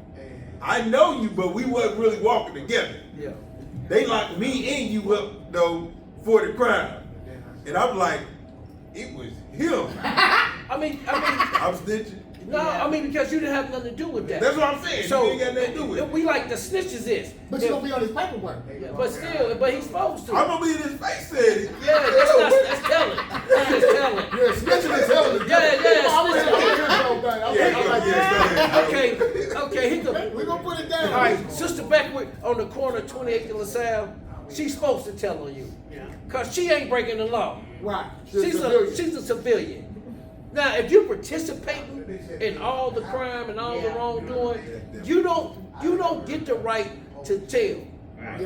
I know you, but we wasn't really walking together.
Yeah.
They locked me and you up though for the crime, and I'm like, it was him.
I mean,
I'm snitching.
no, I mean because you didn't have nothing to do with that.
That's what I'm saying.
So
you ain't got nothing to do with it.
we like the snitches is.
But you gonna be on his paperwork.
But he's supposed to.
I'm gonna be in his face said it.
Yeah, that's telling. That's telling.
Yeah, snitching is telling.
Okay, he could.
We're gonna put it down.
All right, Sister Beckwood on the corner of 28th and LaSalle, she's supposed to tell on you. Because she ain't breaking the law.
Right.
She's a civilian. Now, if you're participating in all the crime and all the wrongdoing, you don't get the right to tell.
You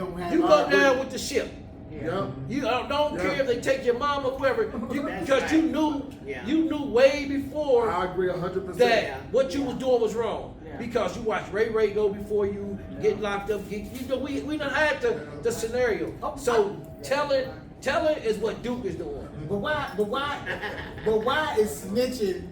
don't have
You go down with the ship.
Yeah.
You don't care if they take your mom or whoever, because you knew way before
I agree 100%.
that what you was doing was wrong. Because you watched Ray go before you, get locked up. We done had the scenario. So telling is what Duke is doing.
But why is snitching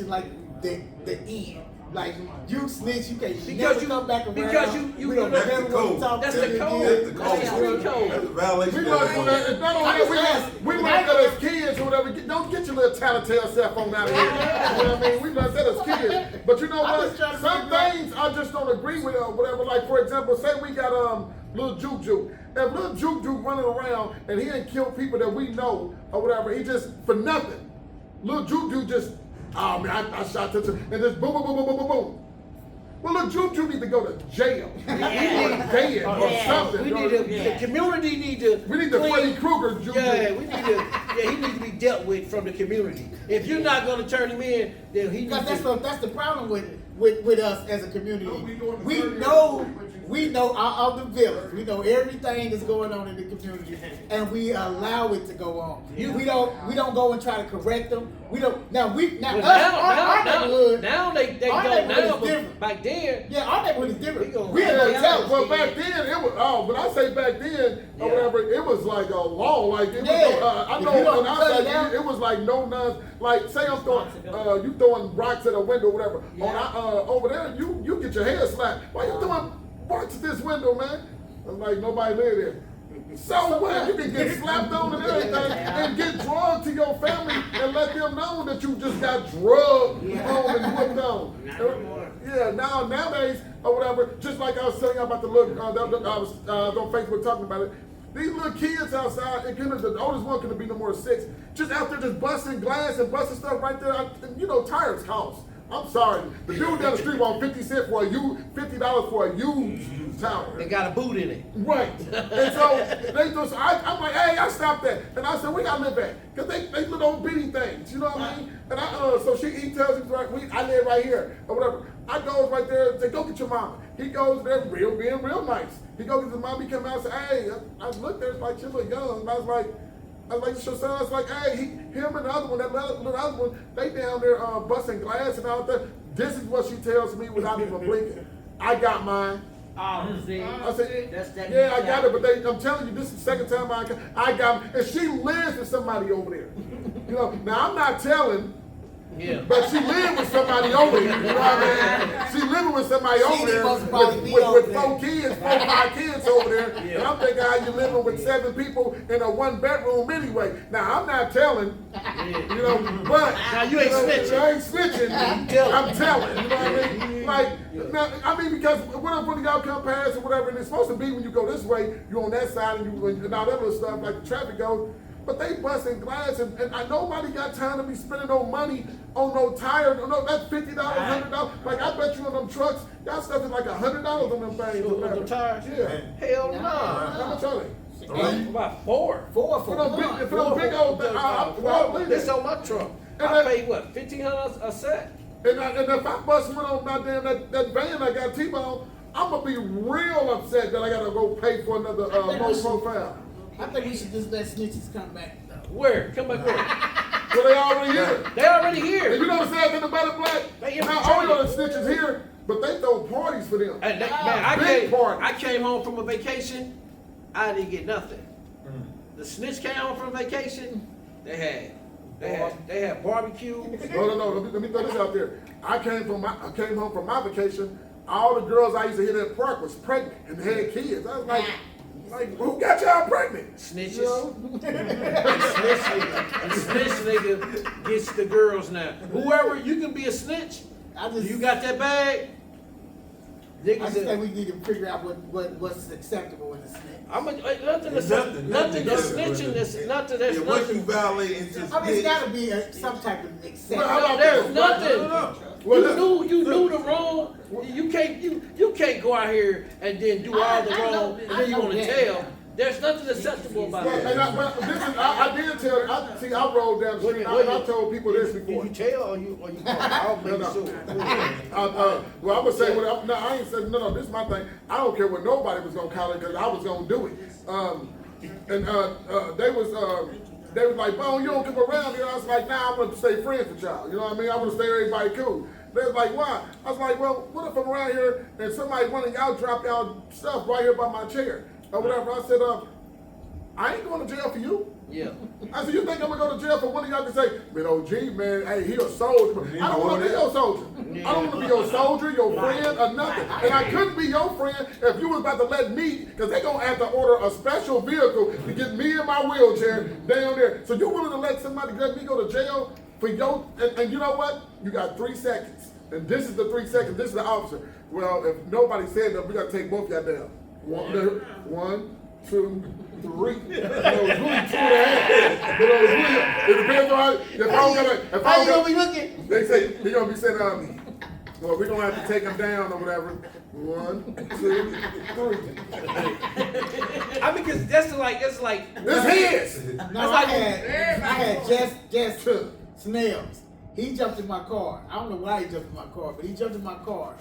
like the end? Like you snitch, you can't never come back around.
Because you
we don't
that's
never
the
want to
code.
talk
That's
to
the
you
code.
again.
That's the
Street code.
That's a violation.
We
of
learned
the
from
law.
that. Not only we learned that as kids or whatever. Don't get your little tattletale self on out of here. You know what I mean? We learned that as kids. But you know what? Some things I just don't agree with or whatever. Like for example, say we got Lil Juke. If Lil Juke running around and he ain't killed people that we know or whatever, he just for nothing. Lil Juke just, oh man, I shot this and just boom, boom, boom, boom, boom, boom. Well, look, Juju need to go to jail.
Yeah.
Dead or something.
We
dog.
need to,
Yeah.
the community need to.
We need the
clean-
Freddy Krueger Juju.
Yeah, we need to. Yeah, he needs to be dealt with from the community. If you're not gonna turn him in, then he needs
Because
to.
that's the problem with us as a community.
We
We know all the villains. We know everything that's going on in the community, and we allow it to go on. We don't go and try to correct them. We don't. Now
Well,
our neighborhood.
now they
our
go
neighborhood
now,
is
but
different.
back then.
Yeah, our neighborhood is different.
We gonna-
We ain't gonna tell them.
Well, back then it was. When I say back then or
Yeah.
whatever, it was like a law. Like it was.
Yeah.
I
If
know
you don't
when I
cut
say
it out-
it was like no none. Like say I'm throwing, you throwing rocks at a window, or whatever. Over there, you get your head slapped. Why you throwing rocks at this window, man? I'm like nobody live there. So what? You can get slapped on and everything, and get drugged to your family, and let them know that you just got drugged home and whipped on.
Not anymore.
Yeah, nowadays or whatever. Just like I was telling you about the little, I was on Facebook talking about it. These little kids outside, and the oldest one couldn't be no more than 6, just out there just busting glass and busting stuff right there. And, you know, tires cost. I'm sorry. The dude down the street want 50 cents for $50 for a used tire.
They got a boot in it.
Right. And so they just, I'm like, hey, I stopped that. And I said, we gotta live back. Because they little old bitty things, you know what I mean? And so he tells me, right, I live right here, or whatever. I goes right there and say, go get your mama. He goes there being real nice. He goes get his mom, he come out and say, hey, I looked there, it's like, she look young. And I was like, your son, I was like, hey, him and the other one, that little other one, they down there busting glass and all that. This is what she tells me without even blinking. I got mine.
Oh, see,
I said,
that's that.
yeah, I got it, but I'm telling you, this is the second time I got it. And she lives with somebody over there. You know, now I'm not telling,
Yeah.
but she lived with somebody over there. You know what I mean? She living with somebody over there
must probably be
with
over
4 kids, 5 kids over there. And I'm thinking how you living with 7 people in a 1-bedroom anyway. Now I'm not telling, you know, but
Now you ain't snitching.
I ain't snitching. I'm telling. You know what I mean? Like, now, I mean, because when one of y'all come past or whatever, and it's supposed to be when you go this way, you on that side and all that little stuff like the traffic goes. But they busting glass, and nobody got time to be spending no money on no tire. No, that's $50, $100. Like I bet you on them trucks, y'all stuff is like $100 on them things. or
On
whatever.
them tires?
Yeah.
Hell no.
How much are they?
About 4.
Four
For
for
them
one.
big, old things, I believe
This
that.
on my truck.
And
I
that-
paid what, $1,500 a set?
And if I bust one on my damn that van I got T-Bone, I'm gonna be real upset that I gotta go pay for another low profile.
I think we should just let snitches come back.
Where? Come back where?
So they already here.
They already
And
here.
you know what I'm saying about it, Black?
They
Not only are the snitches here, but they throw parties for them.
And man, I
Big party.
came home from a vacation. I didn't get nothing. The snitch came home from vacation. They had barbecue.
No. Let me throw this out there. I came home from my vacation. All the girls I used to hit at the park was pregnant and had kids. I was like, who got y'all pregnant?
Snitches.
You know?
The snitch nigga gets the girls now. Whoever, you can be a snitch. You got that bag.
I just
Niggas,
think we need to figure out what's acceptable in the snitch.
nothing
It's
that's
nothing
that's
different.
snitching. That's
Once you
nothing.
violate into
I mean, it's gotta be some type of acceptance.
Well, how about
There's
this?
nothing.
Well,
You knew the wrong. You can't go out here and then do all the wrong and then you want to tell. There's nothing acceptable about
But
that.
I did tell. I rolled down the street. and I told people this before.
You tell or you I'll make
No.
sure.
Well, I would say, no, I ain't said, no, this is my thing. I don't care what nobody was gonna call it because I was gonna do it. They was like, Bone, you don't come around here. I was like, nah, I'm gonna stay friends with y'all. You know what I mean? I want to stay everybody cool. They was like, why? I was like, well, what if I'm around here and somebody, one of y'all drop y'all stuff right here by my chair or whatever? I said, I ain't going to jail for you.
Yeah.
I said, you think I'm gonna go to jail for one of y'all to say, man, OG, man, hey, he a soldier. I don't wanna be your soldier. I don't wanna be your soldier, your friend, or nothing. And I couldn't be your friend if you was about to let me, because they gonna have to order a special vehicle to get me in my wheelchair down there. So you willing to let somebody let me go to jail for your, and you know what? You got 3 seconds. And this is the 3 seconds, this is the officer. Well, if nobody said that, we gotta take both y'all down. 1, 2, 3. You know, it's really 2 and a half. You know, it's really, it depends on if I don't gonna,
How you gonna be looking?
they say, they gonna be saying, Well, we're gonna have to take him down or whatever. 1, 2, 3.
I mean, cause that's like, it's like.
It's his.
No, I had just Snails. He jumped in my car. I don't know why he jumped in my car, but he jumped in my car.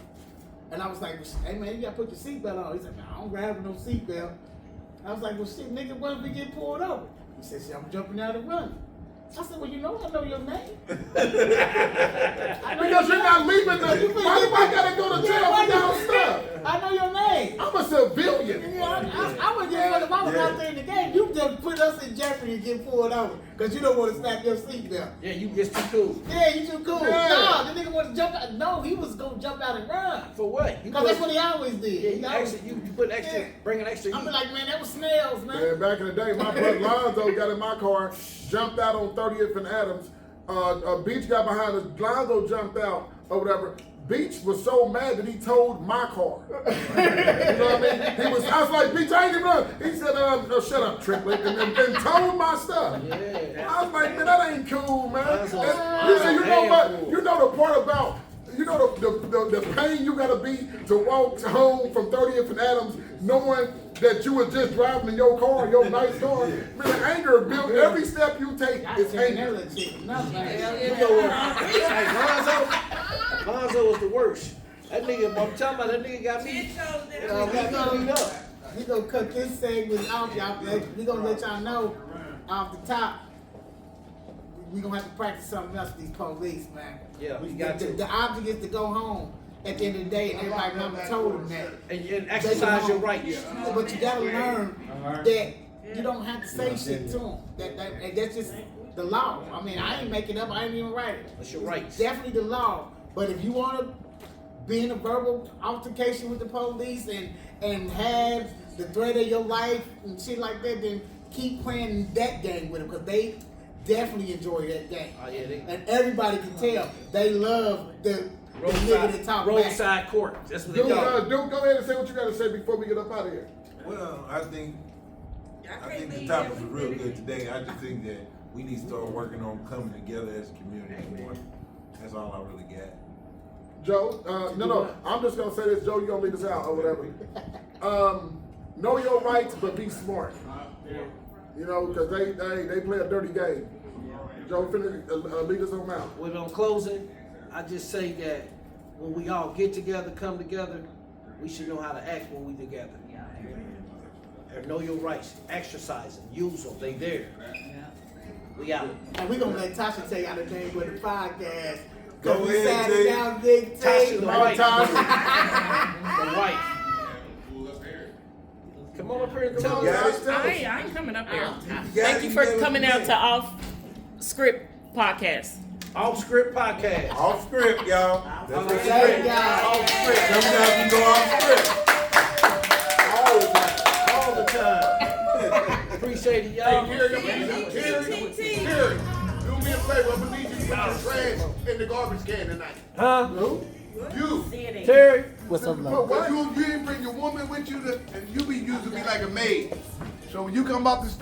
And I was like, hey man, you gotta put your seatbelt on. He said, man, I don't grab no seatbelt. I was like, well shit, nigga, what if we get pulled over? He said, shit, I'm jumping out and running. I said, well, I know your name.
Because you're not leaving the. Why do I gotta go to jail for y'all stuff?
I know your name.
I'm a civilian.
I would just if I was out there in the game, you just put us in jeopardy and get pulled over because you don't want to snap your seatbelt.
Yeah, you just too cool.
Yeah, you too cool.
Yeah.
No, the nigga want to jump out. No, he was gonna jump out and run.
For what?
Because that's what he always did.
Yeah, you put extra, bring an extra.
I'm like, man, that was Snails, man.
Man, back in the day, my brother Lonzo got in my car, jumped out on 30th and Adams. Beach got behind us. Lonzo jumped out or whatever. Beach was so mad that he towed my car. You know what I mean? I was like, Beach, I ain't even run. He said, no, shut up, triplet, and towed my stuff.
Yeah.
I was like, man, that ain't cool, man.
That's
And
awesome.
you say, you know what?
Cool.
You know the part about, you know the pain you gotta be to walk home from 30th and Adams knowing that you was just driving in your car, your nice car. Man, the anger built every step you take is anger.
Lonzo was the worst. That nigga, I'm talking about that nigga got me.
We gonna cut this segment off, y'all. We gonna let y'all know off the top. We gonna have to practice something else with these police, man.
Yeah, we got to.
The object is to go home at the end of the day, and everybody remember told them that.
And exercise your rights.
But you gotta learn that you don't have to say shit to them. That's just the law. I mean, I ain't making up. I ain't even write it.
That's your rights.
Definitely the law. But if you want to be in a verbal altercation with the police and have the threat of your life and shit like that, then keep playing that game with them because they definitely enjoy that game.
Oh, yeah,
and everybody can tell they love the nigga that talk
roadside
back.
court. That's what
Duke,
they call it.
go ahead and say what you gotta say before we get up out of here.
Well, I think the topics are real good today. I just think that we need to start working on coming together as a community more. That's all I really got.
Joe, no, I'm just gonna say this, Joe, you gonna lead us out or whatever. Know your rights, but be smart. You know, because they play a dirty game. Joe, lead us on out.
Well, on closing, I just say that when we all get together, come together, we should know how to act when we together. And know your rights, exercise them, use them, they there. We out.
And we gonna let Tasha tell y'all the name of the podcast.
Go ahead, Jay.
Down Big
Tasha the wife.
Tasha.
The wife. Come on up here and tell
Yeah,
us.
tell us.
I ain't coming up there.
got
Thank you
it,
for
you
coming
never
out to Off Script Podcast.
Off script podcast.
Off script, y'all. That's what
Off
it
script.
is.
Off script.
Sometimes we go off script.
All the time. Appreciate it, y'all.
Terry, do me a favor. I'm gonna need you to put your trash in the garbage can tonight.
Huh?
You.
Terry.
What's up,
But you didn't bring your woman with you, and you be used to be like a maid. So when you come up the stairs,